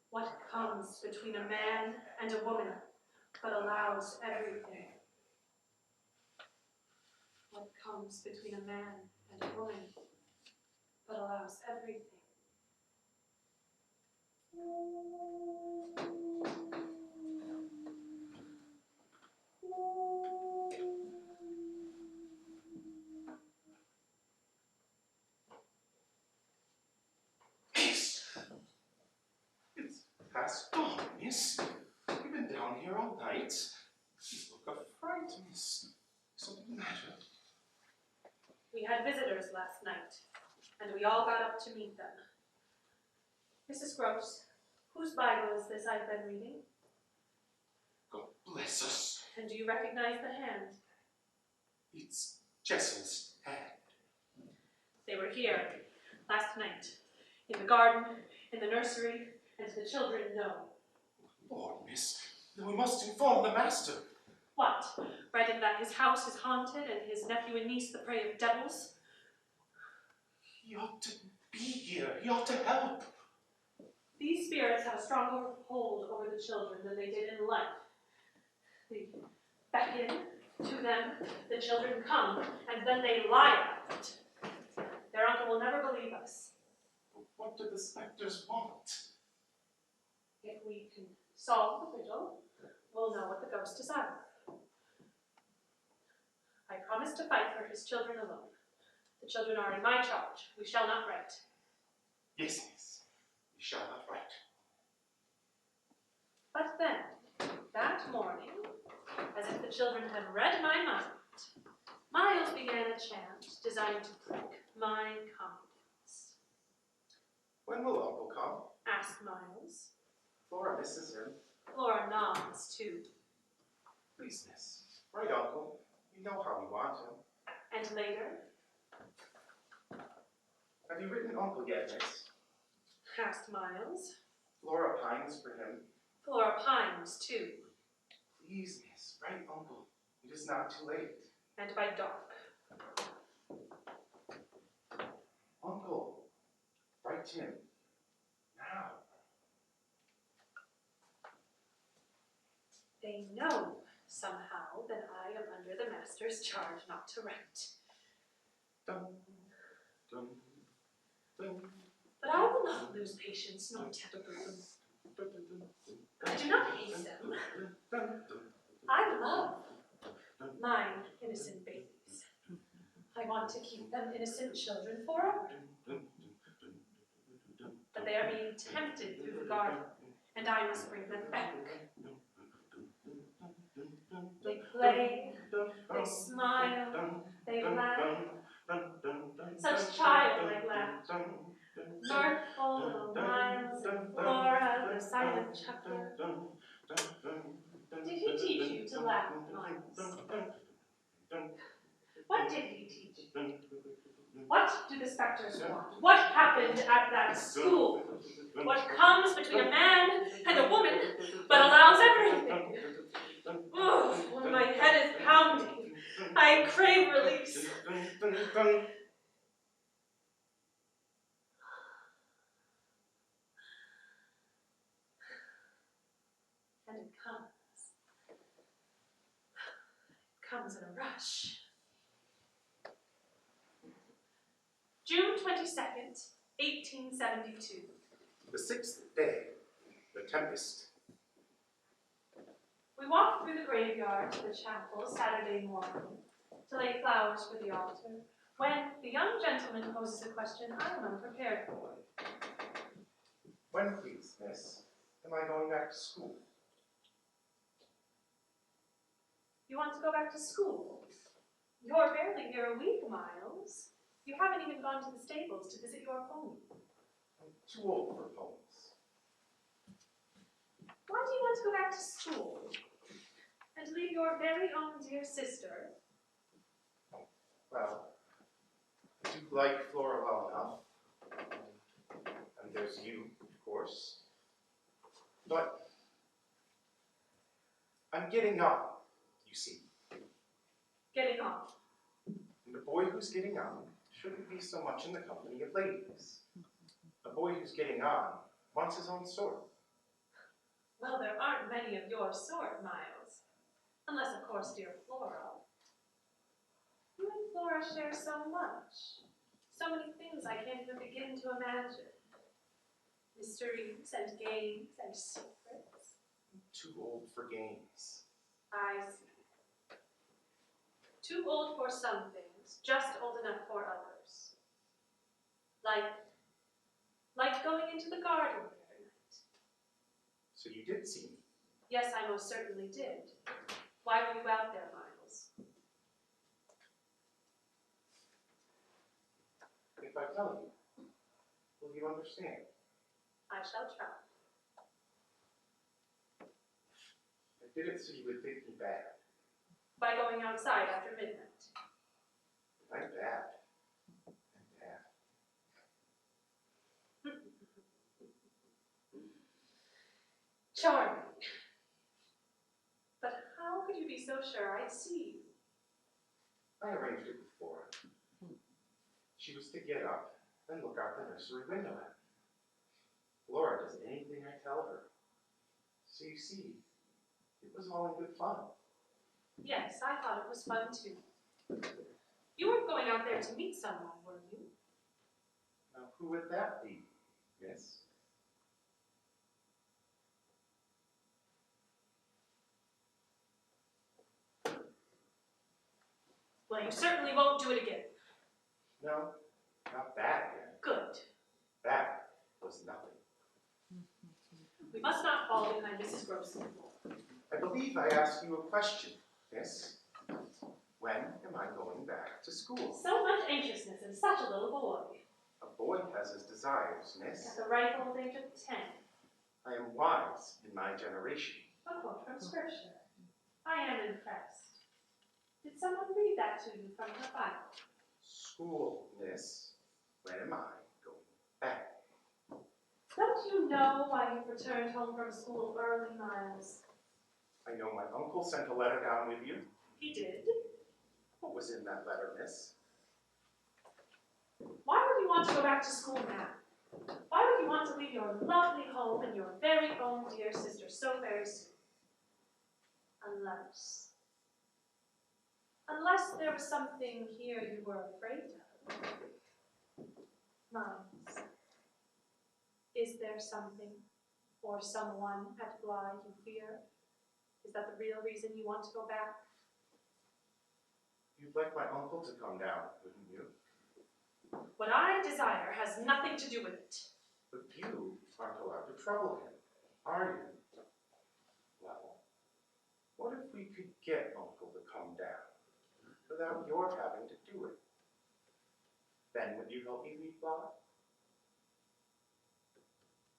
What comes between a man and a woman but allows everything? What comes between a man and a woman but allows everything? It's past dawn, miss. You've been down here all night. You look affright, miss. Something the matter? We had visitors last night, and we all got up to meet them. Mrs. Gross, whose Bible is this I've been reading? God bless us. And do you recognize the hand? It's Jessel's hand. They were here last night, in the garden, in the nursery, and the children know. Lord, miss, then we must inform the master. What? Writing that his house is haunted and his nephew and niece the prey of devils? He ought to be here. He ought to help. These spirits have a stronger hold over the children than they did in life. They beckon to them, the children come, and then they lie about it. Their uncle will never believe us. But what do the specters want? If we can solve the riddle, we'll know what the ghost desires. I promise to fight for his children alone. The children are in my charge. We shall not write. Yes, miss. We shall not write. But then, that morning, as if the children had read my mind, Miles began a chant designed to prick my confidence. When will Uncle come? Asked Miles. Flora misses him. Flora nods, too. Please, miss. Right, Uncle. We know how we want him. And later, Have you written Uncle yet, miss? asked Miles. Flora pines for him. Flora pines, too, Please, miss, right, uncle? It is not too late. and by dark. Uncle, write him. Now. They know, somehow, that I am under the master's charge not to write. Dun, dun, dun, But I will not lose patience nor tether them. dun, dun, dun, I do not hate them. dun, dun, I love my innocent babies. I want to keep them innocent children forever. But they are being tempted through the garden, and I must bring them back. They play, they smile, they laugh. Such childlike laughter. Mirthful, Miles, and Flora, the silent chuckler. Did he teach you to laugh, Miles? What did he teach you? What do the specters want? What happened at that school? What comes between a man and a woman but allows everything? Oh, when my head is pounding, I crave release. And it comes. It comes in a rush. June 22nd, 1872. The 6th day, the tempest. We walked through the graveyard to the chapel Saturday morning to lay flowers for the altar, when the young gentleman poses a question I am unprepared for. When, please, miss, am I going back to school? You want to go back to school? You're barely here a week, Miles. You haven't even gone to the stables to visit your pony. I'm too old for ponies. Why do you want to go back to school? And leave your very own dear sister? Well, I do like Flora well enough. And there's you, of course. But I'm getting on, you see. Getting on. And a boy who's getting on shouldn't be so much in the company of ladies. A boy who's getting on wants his own sort. Well, there aren't many of your sort, Miles. Unless, of course, dear Flora. You and Flora share so much. So many things I can't even begin to imagine. Mysteries and games and secrets. I'm too old for games. I see. Too old for some things, just old enough for others. Like going into the garden the other night. So you did see me. Yes, I most certainly did. Why were you out there, Miles? If I tell you, will you understand? I shall try. I did it so you would think me bad. By going outside after midnight. I'm bad. I'm bad. Charming. But how could you be so sure I'd see you? I arranged it with Flora. She was to get up and look out the nursery window at me. Flora does anything I tell her. So you see, it was all in good fun. Yes, I thought it was fun too. You weren't going out there to meet someone, were you? Now, who would that be, miss? Well, you certainly won't do it again. No, not that again. Good. That was nothing. We must not fall behind Mrs. Grossman. I believe I asked you a question, miss. When am I going back to school? So much anxiousness in such a little boy. A boy has his desires, miss. At the ripe old age of 10. I am wise in my generation. A quote from Scripture. I am impressed. Did someone read that to you from the Bible? School, miss. When am I going back? Don't you you know why you've returned home from school early, Miles? I know my uncle sent a letter down with you. He did? What was in that letter, miss? Why would you want to go back to school now? Why would you want to leave your lovely home and your very own dear sister so very soon? Unless there was something here you were afraid of. Miles, is there something or someone at Bly you fear? Is that the real reason you want to go back? You'd like my uncle to come down, wouldn't you? What I desire has nothing to do with it. But you aren't allowed to trouble him, are you? Well, what if we could get Uncle to come down without your having to do it? Then would you help me leave Bly?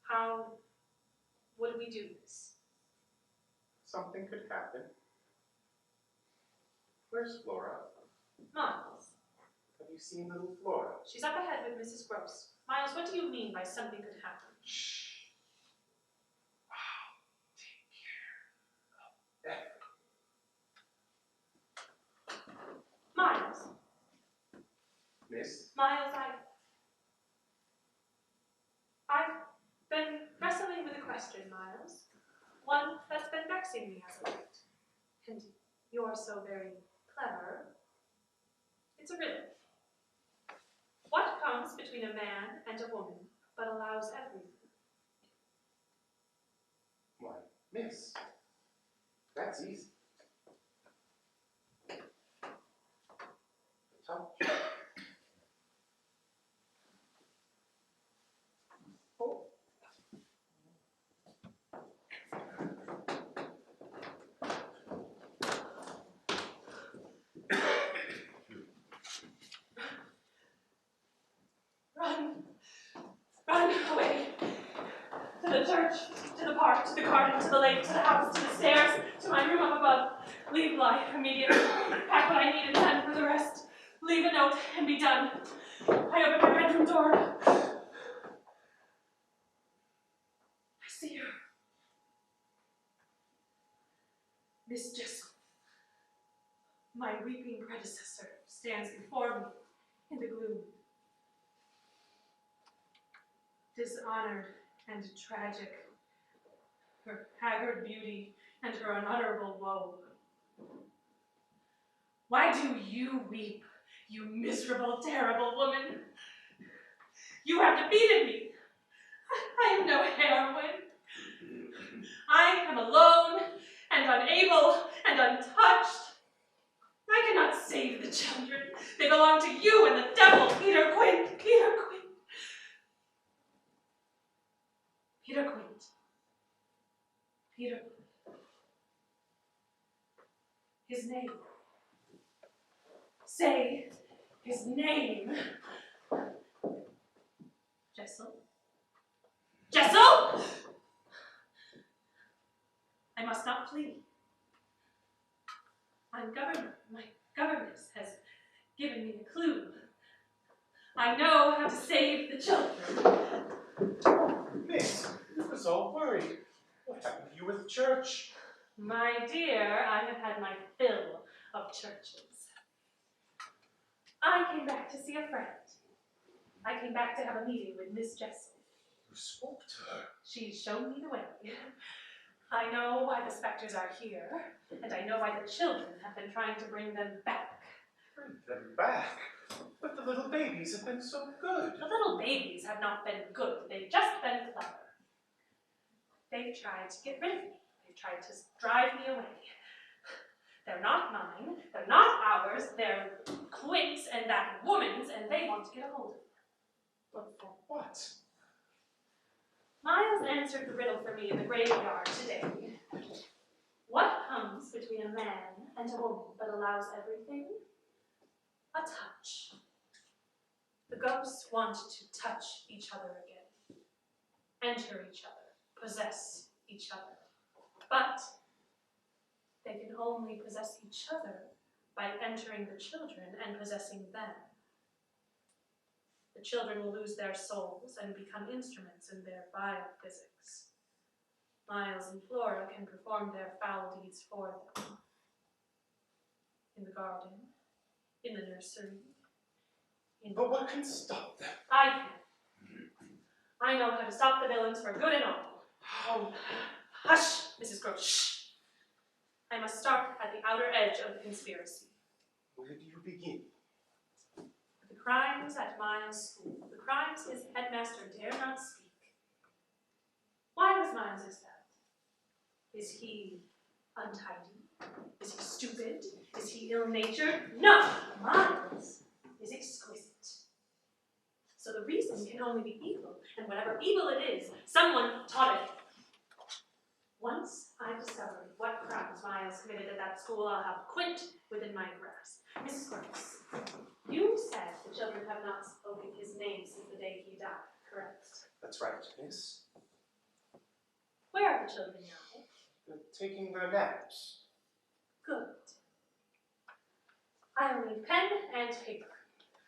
How would we do this? Something could happen. Where's Flora? Miles, Have you seen little Flora? she's up ahead with Mrs. Gross. Miles, what do you mean by something could happen? Shh. I'll take care of everything. Miles, Miss? Miles, I've been wrestling with a question, Miles. One that's been vexing me as of late. And you're so very clever. It's a riddle. What comes between a man and a woman but allows everything? Why, miss, that's easy. Touch. Oh. Run away. To the church, to the park, to the garden, to the lake, to the house, to the stairs, to my room up above. Leave life immediately. Pack what I need and send for the rest. Leave a note and be done. I open my bedroom door. I see her. Miss Jessel, my weeping predecessor, stands before me in the gloom. Dishonored and tragic, her haggard beauty and her unutterable woe. Why do you weep, you miserable, terrible woman? You have defeated me. I am no heroine. I am alone and unable and untouched. I cannot save the children. They belong to you and the devil, Peter Quint, Peter Quint. Peter Quint. Peter Quint. His name. Say his name. Jessel? Jessel! I must not flee. My governess has given me a clue. I know how to save the children. Miss, I was all worried. What happened to you with church? My dear, I have had my fill of churches. I came back to see a friend. I came back to have a meeting with Miss Jessel. You spoke to her. She's shown me the way. I know why the specters are here, and I know why the children have been trying to bring them back. Bring them back. But the little babies have been so good. The little babies have not been good. They've just been clever. They've tried to get rid of me. They've tried to drive me away. They're not mine. They're not ours. They're Quint's and that woman's, and they want to get a hold of them. But for what? Miles answered the riddle for me in the graveyard today. What comes between a man and a woman but allows everything? A touch. The ghosts want to touch each other again, enter each other, possess each other. But they can only possess each other by entering the children and possessing them. The children will lose their souls and become instruments in their biophysics. Miles and Flora can perform their foul deeds for them. In the garden, in the nursery, But what can stop them? I can. I know how to stop the villains for good and all. How? Hush, Mrs. Gross, shh. I must start at the outer edge of the conspiracy. Where do you begin? The crimes at Miles' school, the crimes his headmaster dare not speak. Why was Miles expelled? Is he untidy? Is he stupid? Is he ill-natured? No! Miles is exquisite. So the reason can only be evil, and whatever evil it is, someone taught it. Once I've discovered what crimes Miles committed at that school, I'll have Quint within my grasp. Mrs. Gross, you said the children have not spoken his name since the day he died, correct? That's right, miss. Where are the children now? They're taking their naps. Good. I'll need pen and paper.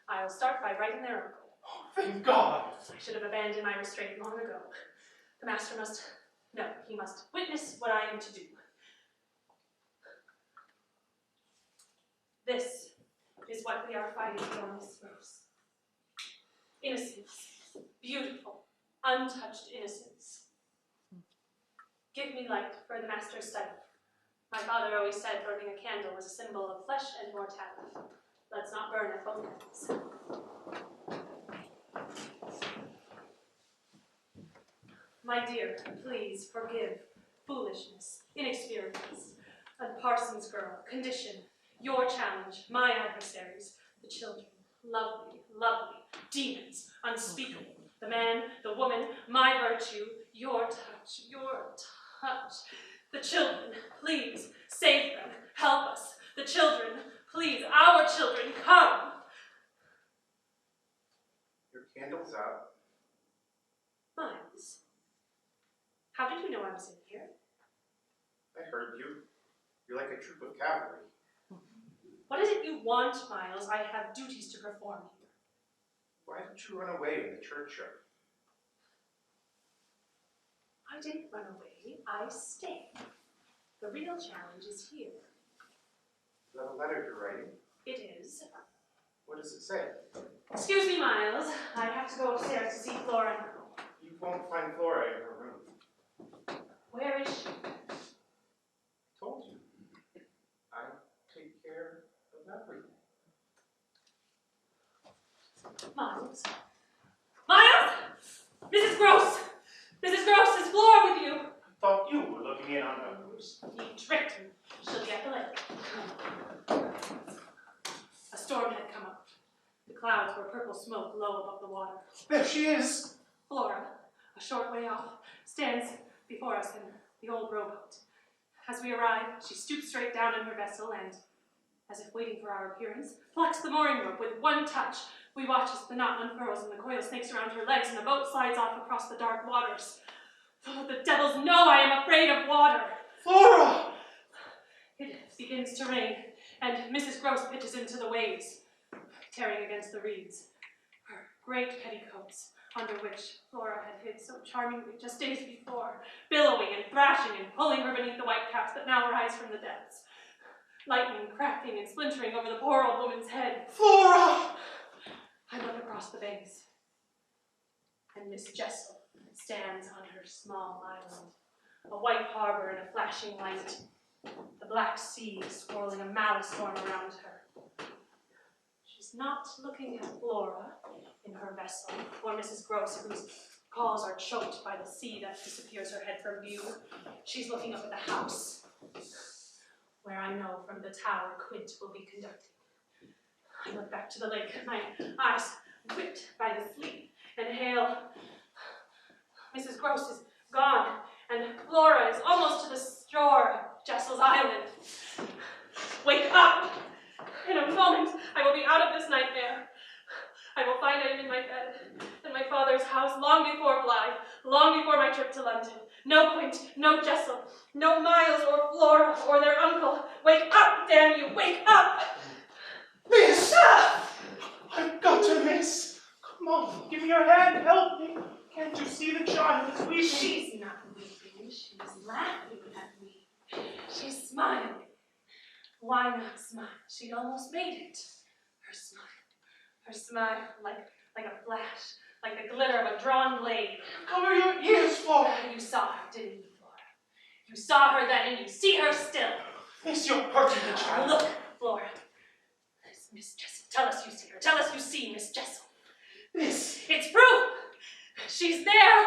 I'll start by writing their uncle. Oh, thank God! I should have abandoned my restraint long ago. The master must, no, he must witness what I am to do. This is what we are fighting for, Miss Rose. Innocence. Beautiful, untouched innocence. Give me light for the master's study. My father always said burning a candle was a symbol of flesh and mortality. Let's not burn at both ends. My dear, please forgive foolishness, inexperience, a parson's girl, condition, your challenge, my adversaries, the children, lovely, lovely, demons, unspeakable, the man, the woman, my virtue, your touch, the children, please, save them, help us, the children, please, our children, come. Your candle's out. Miles, how did you know I was in here? I heard you. You're like a troop of cavalry. What is it you want, Miles? I have duties to perform here. Why did you run away in the churchyard? I didn't run away, I stayed. The real challenge is here. Is that a letter you're writing? It is. What does it say? Excuse me, Miles. I have to go upstairs to see Flora now. You won't find Flora in her room. Where is she? I told you. I take care of everything. Miles? Miles! Mrs. Gross! Mrs. Gross, is Flora with you? I thought you were looking in on her. He tricked me. She'll be at the lake. A storm had come up. The clouds were purple smoke low above the water. There she is! Flora, a short way off, stands before us in the old rowboat. As we arrive, she stoops straight down in her vessel and, as if waiting for our appearance, plucks the mooring rope with one touch. We watch as the knot unfurls and the coil snakes around her legs and the boat slides off across the dark waters. Oh, the devils know I am afraid of water. Flora! It begins to rain, and Mrs. Gross pitches into the waves, tearing against the reeds. Her great petticoats, under which Flora had hid so charmingly just days before, billowing and thrashing and pulling her beneath the white caps that now rise from the depths. Lightning cracking and splintering over the poor old woman's head. Flora! I look across the bays, and Miss Jessel stands on her small island, a white harbor and a flashing light, the black sea swirling a malice storm around her. She's not looking at Flora in her vessel, or Mrs. Gross, whose calls are choked by the sea that disappears her head from view. She's looking up at the house, where I know from the tower Quint will be conducting. I look back to the lake, my eyes whipped by the sleep, and hail. Mrs. Gross is gone, and Flora is almost to the shore of Jessel's Island. Wake up! In a moment, I will be out of this nightmare. I will find I am in my bed, in my father's house, long before Blythe, long before my trip to London. No Quint, no Jessel, no Miles or Flora or their uncle. Wake up, damn you, wake up! Miss! I've got her, miss! Come Come on, give me your hand, help me. Can't you see the child is weeping? She's not weeping, she's laughing at me. She's smiling. Why not smile? She almost made it. Her smile, like a flash, like the glitter of a drawn blade. Cover your ears, Flora. You saw her, didn't you, Flora? You saw her then, and you see her still. Miss, you're hurting the child. Look, Flora. Miss Jessel, tell us you see her. Tell us you see Miss Jessel. Miss. It's proof. She's there.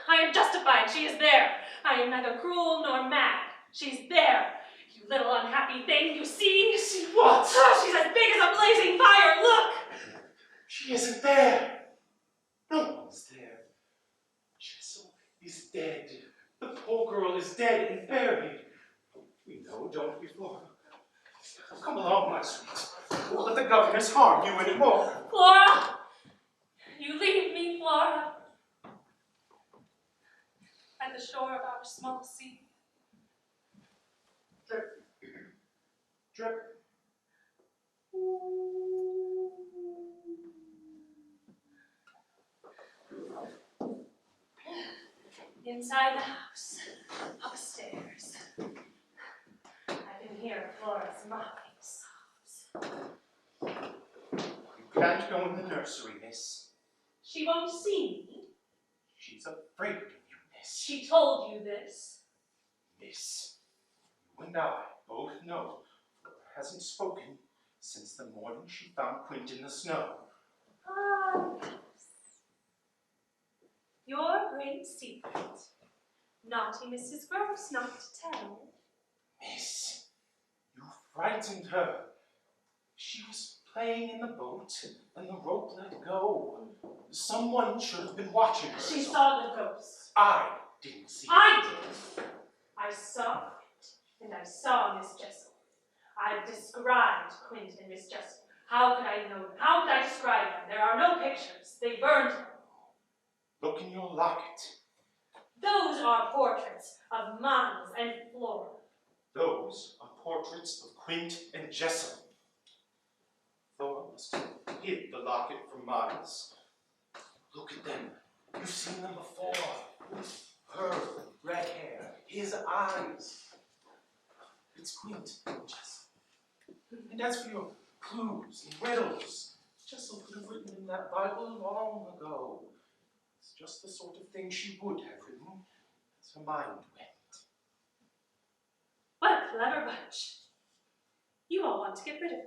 I am justified. She is there. I am neither cruel nor mad. She's there. You little unhappy thing, you see? See what? She's as big as a blazing fire. Look. She isn't there. No one's there. Jessel is dead. The poor girl is dead and buried. We know, don't we, Flora? Come along, my sweet. Don't let the governess harm you anymore. Flora! You leave me, Flora. At the shore of our small sea. Drip. Drip. Inside the house, upstairs. I can hear Flora's mocking sobs. You can't go in the nursery, miss. She won't see me. She's afraid of you, miss. She told you this. Miss, you and I both know Flora hasn't spoken since the morning she found Quint in the snow. Ah, yes. Your great secret. Naughty Mrs. Gross not to tell. Miss, you frightened her. She was playing in the boat and the rope let go. Someone should have been watching her. She saw the ghost. I didn't see I did. I saw it, and I saw Miss Jessel. I've described Quint and Miss Jessel. How could I know them? How could I describe them? There are no pictures. They burned them. Look in your locket. Those are portraits of Miles and Flora. Those are portraits of Quint and Jessel. Flora must have hid the locket from Miles. Look at them. You've seen them before. Her red hair, his eyes. It's Quint and Jessel. And as for your clues and riddles, Jessel could have written in that Bible long ago. It's just the sort of thing she would have written as her mind went. What a clever bunch. You all want to get rid of me.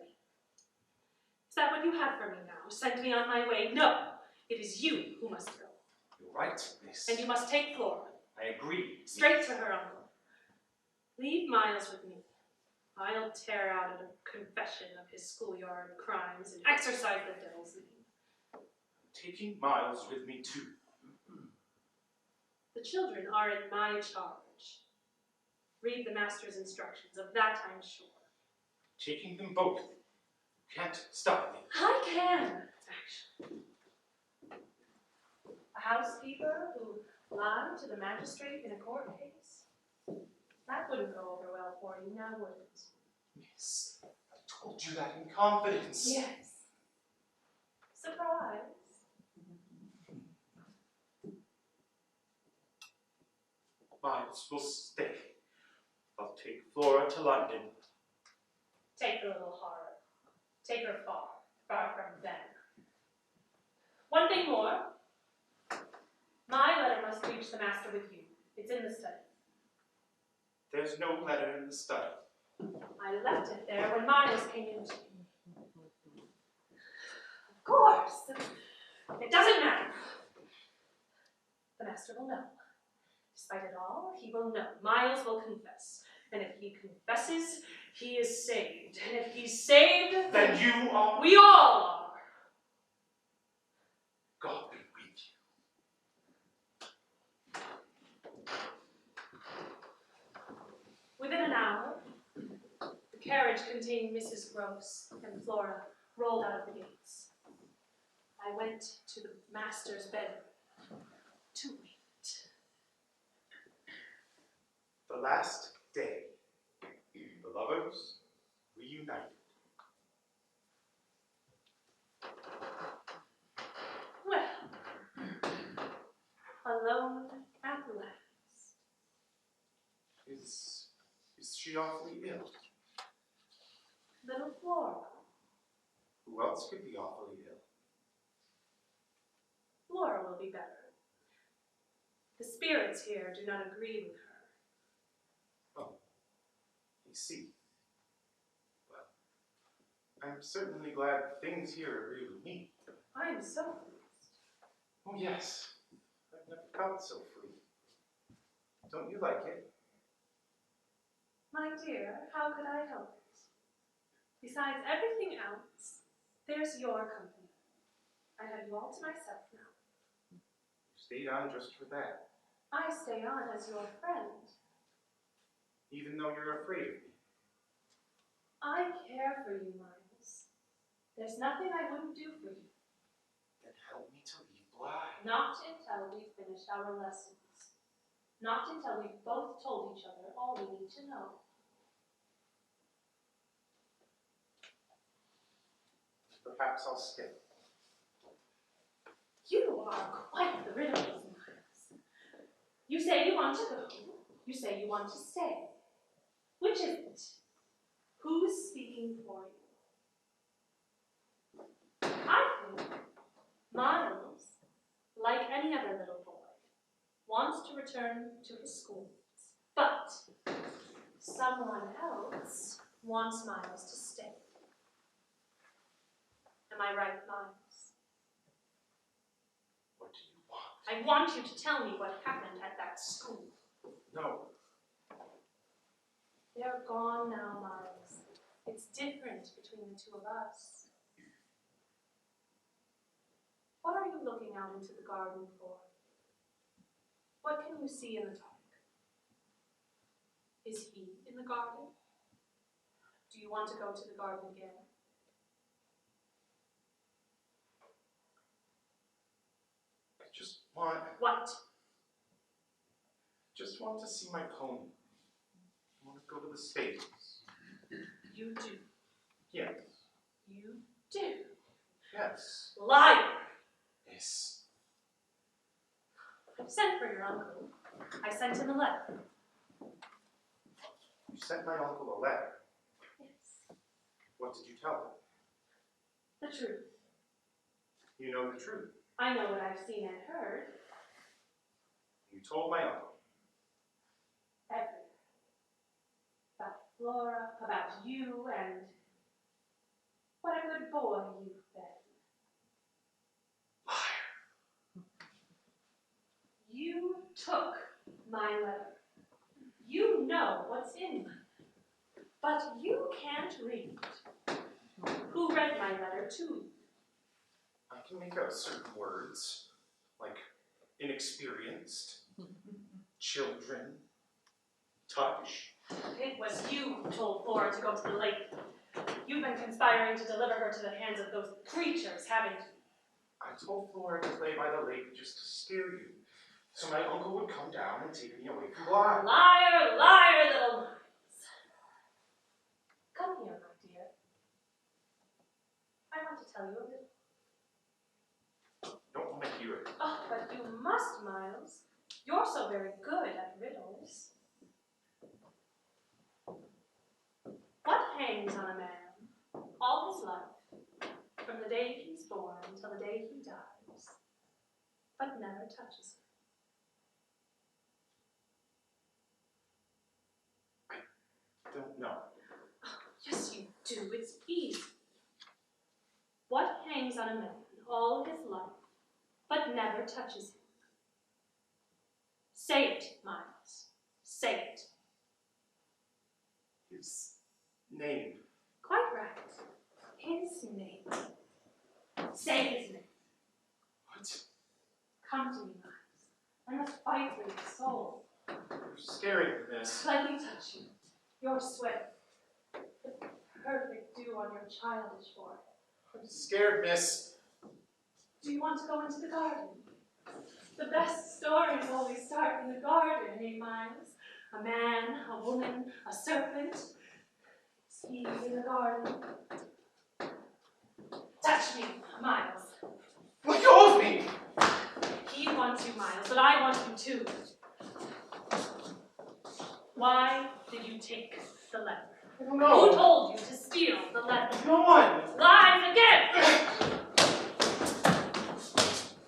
Is that what you have for me now? Send me on my way? No, it is you who must go. You're right, miss. And you must take Flora. I agree. Straight to her uncle. Leave Miles with me. I'll tear out a confession of his schoolyard crimes and exorcise the devil's name. Taking Miles with me too. The children are in my charge. Read the master's instructions, of that I'm sure. Taking them both. You can't stop me. I can, actually. A housekeeper who lied to the magistrate in a court case? That wouldn't go over well for you, now would it? Miss, I told you that in confidence. Yes. Surprise. Miles will stay. I'll take Flora to London. Take the little horror. Take her far, far from them. One thing more. My letter must reach the master with you. It's in the study. There's no letter in the study. I left it there when Miles came in. Of course. It doesn't matter. The master will know. Despite it all, he will know. Miles will confess. And if he confesses, he is saved. And if he's saved, Then you are. we all are. God be with you. Within an hour, the carriage containing Mrs. Gross and Flora rolled out of the gates. I went to the master's bedroom to wait. The last day, the lovers reunited. alone at last. Is she awfully ill? Little Flora. Who else could be awfully ill? Flora will be better. The spirits here do not agree with her. Oh, I see. Well, I'm certainly glad things here agree with me. I am so pleased. Oh, yes. I've never felt so free. Don't you like it? My dear, how could I help it? Besides everything else, there's your company. I have you all to myself now. You stayed on just for that, I stay on as your friend. even though you're afraid of me. I care for you, Miles. There's nothing I wouldn't do for you. Then help me to leave Bly. Not until we've finished our lessons. Not until we've both told each other all we need to know. Perhaps I'll stay. You are quite the riddles, Miles. You say you want to go. You say you want to stay. Which is it? Who's speaking for you? I think Miles, like any other little boy, wants to return to his schools. But someone else wants Miles to stay. Am I right, Miles? What do you want? I want you to tell me what happened at that school. No. They're gone now, Miles. It's different between the two of us. What are you looking out into the garden for? What can you see in the dark? Is he in the garden? Do you want to go to the garden again? I just want to see my pony. I want to go to the stables. You do. Yes. You do. Yes. Liar! Yes. I sent for your uncle. I sent him a letter. You sent my uncle a letter. Yes. What did you tell him? The truth. You know the truth. I know what I've seen and heard. You told my uncle. Everything. About Flora, about you, and what a good boy you've been. Liar. You took my letter. You know what's in it, but you can't read. Who read my letter to you? I can make out certain words, like inexperienced, children, touch. It was you who told Flora to go to the lake. You've been conspiring to deliver her to the hands of those creatures, haven't you? I told Flora to play by the lake just to scare you, so my uncle would come down and take me away from Bly. Liar, liar, little Miles. Come here, my dear. I want to tell you a little. Don't want to hear it. Oh, but you must, Miles. You're so very good at riddles. What hangs on a man all his life, from the day he's born until the day he dies, but never touches him? I don't know. Oh, yes, you do. It's easy. What hangs on a man all his life, but never touches him? Say it, Miles. Say it. His name. Quite right. His name. Say his name. What? Come to me, Miles. I must fight for your soul. You're scaring me, miss. Let me touch you. Your sweat. The perfect dew on your childish forehead. I'm scared, miss. Do you want to go into the garden? The best stories always start in the garden, eh, Miles? A man, a woman, a serpent. He's in the garden. Touch me, Miles. Let go of me! He wants you, Miles, but I want too. Why did you take the letter? I don't know. Who told you to steal the letter? No one. Lies again!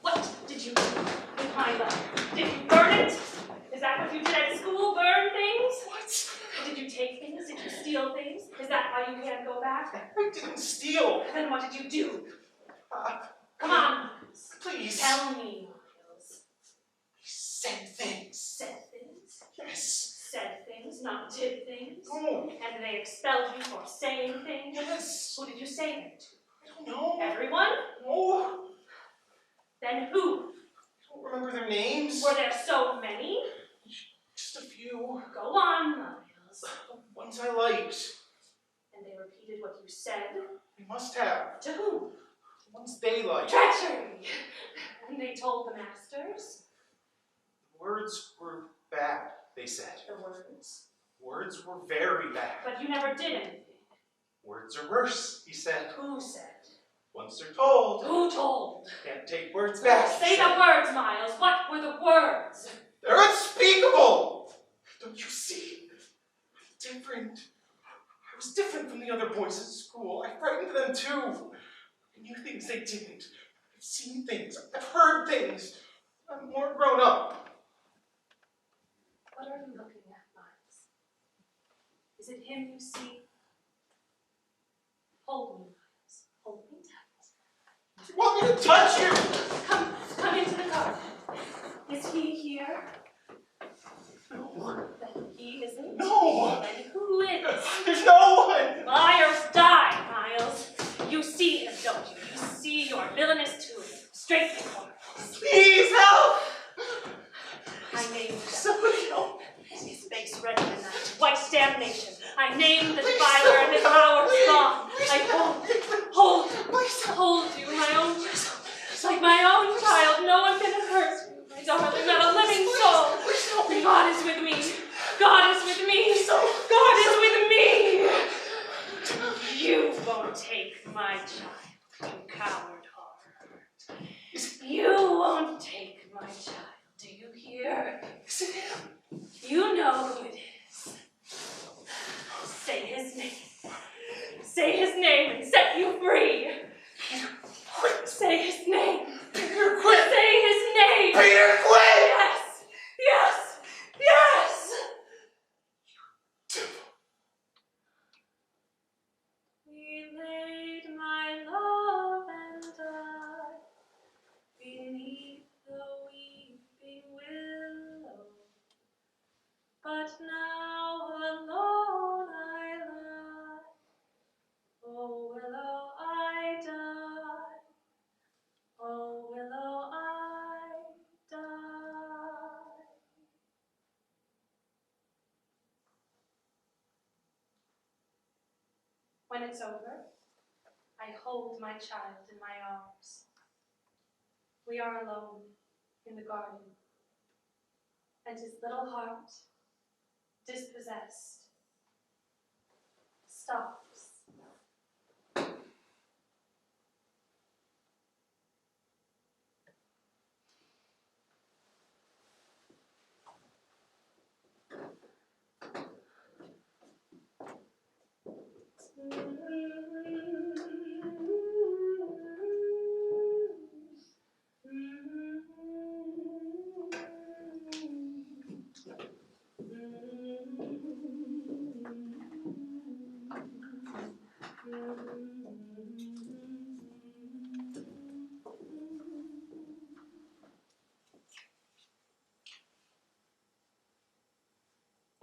What did you do with my letter? Did you burn it? Is that what you did at school? Burn things? What? Did you take things? Did you steal things? Is that why you can't go back? I didn't steal. Then what did you do? Come on, Please. tell me, Miles. He said things. Said things? Yes. Said things, not did things? No. And they expelled you for saying things? Yes. Who did you say them to? I don't know. Everyone? No. Then who? I don't remember their names. Were there so many? Just a few. Go on, Miles. The ones I liked. And they repeated what you said? They must have. To whom? The ones they liked. Treachery! And they told the masters? The words were bad, they said. The words? Words were very bad. But you never did anything. Words are worse, he said. Who said? Once they're told, Who told? can't take words back. he Say said. the words, Miles. What were the words? They're unspeakable! Don't you see? I'm different. I was different from the other boys at school. I frightened them too. I knew things they didn't. I've seen things. I've heard things. I'm more grown up. What are you looking at, Miles? Is it him you see? Hold me, Miles. Hold me tight. You want me to touch you? Come into the garden. Is he here? No. Then he isn't? No. Then who is? There's no one. Liars die, Miles. You see him, don't you? You see your villainous tomb. Straight before. Please help. I named him. Somebody help. His face red in the night. White damnation. I named the defiler and his power gone. I hold you, my own child. Like my own child, no one can hurt you, my darling, not a living soul. God is with me. God is with me. God is with me. You won't take my child, you coward heart. You won't take my child, do you hear? Is it him? You know who it is. Say his name. Say his name and set you free. Peter, quit. Say his name. Peter, quit. Say his name. Peter, quit. Yes. Yes. Yes. We laid my love and I beneath the weeping willow, but now alone I lie. Oh, willow, I die. Oh, willow, I die. When it's over, I hold my child in my arms. We are alone in the garden, and his little heart, dispossessed, stops.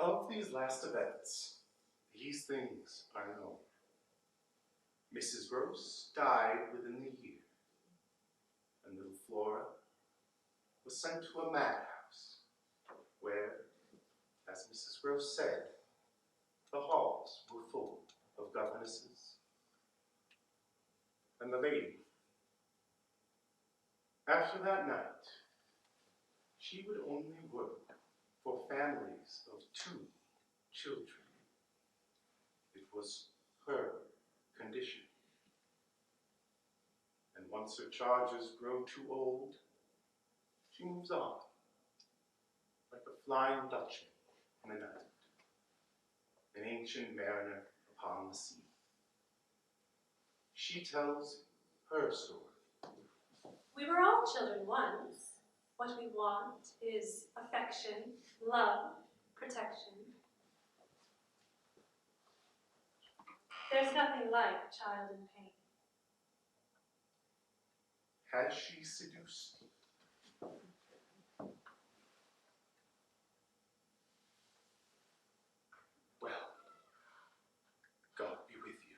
Of these last events, these things are known. Mrs. Gross died within the year, and little Flora was sent to a madhouse, where, as Mrs. Gross said, the halls were full of governesses. And the lady, after that night, she would only work for families of 2 children. It was her condition. And once her charges grow too old, she moves on like the Flying Dutchman in the night, an ancient mariner upon the sea. She tells her story. We were all children once. What we want is affection, love, protection. There's nothing like a child in pain. Has she seduced you? Well, God be with you.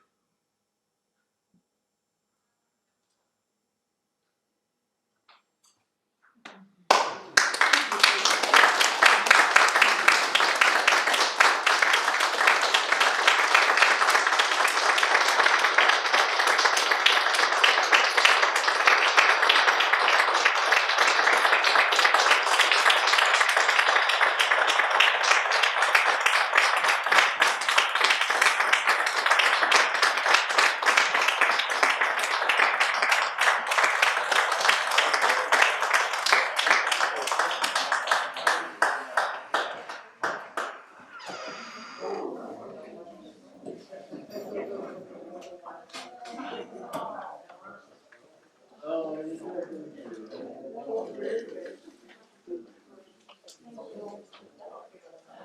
Oh,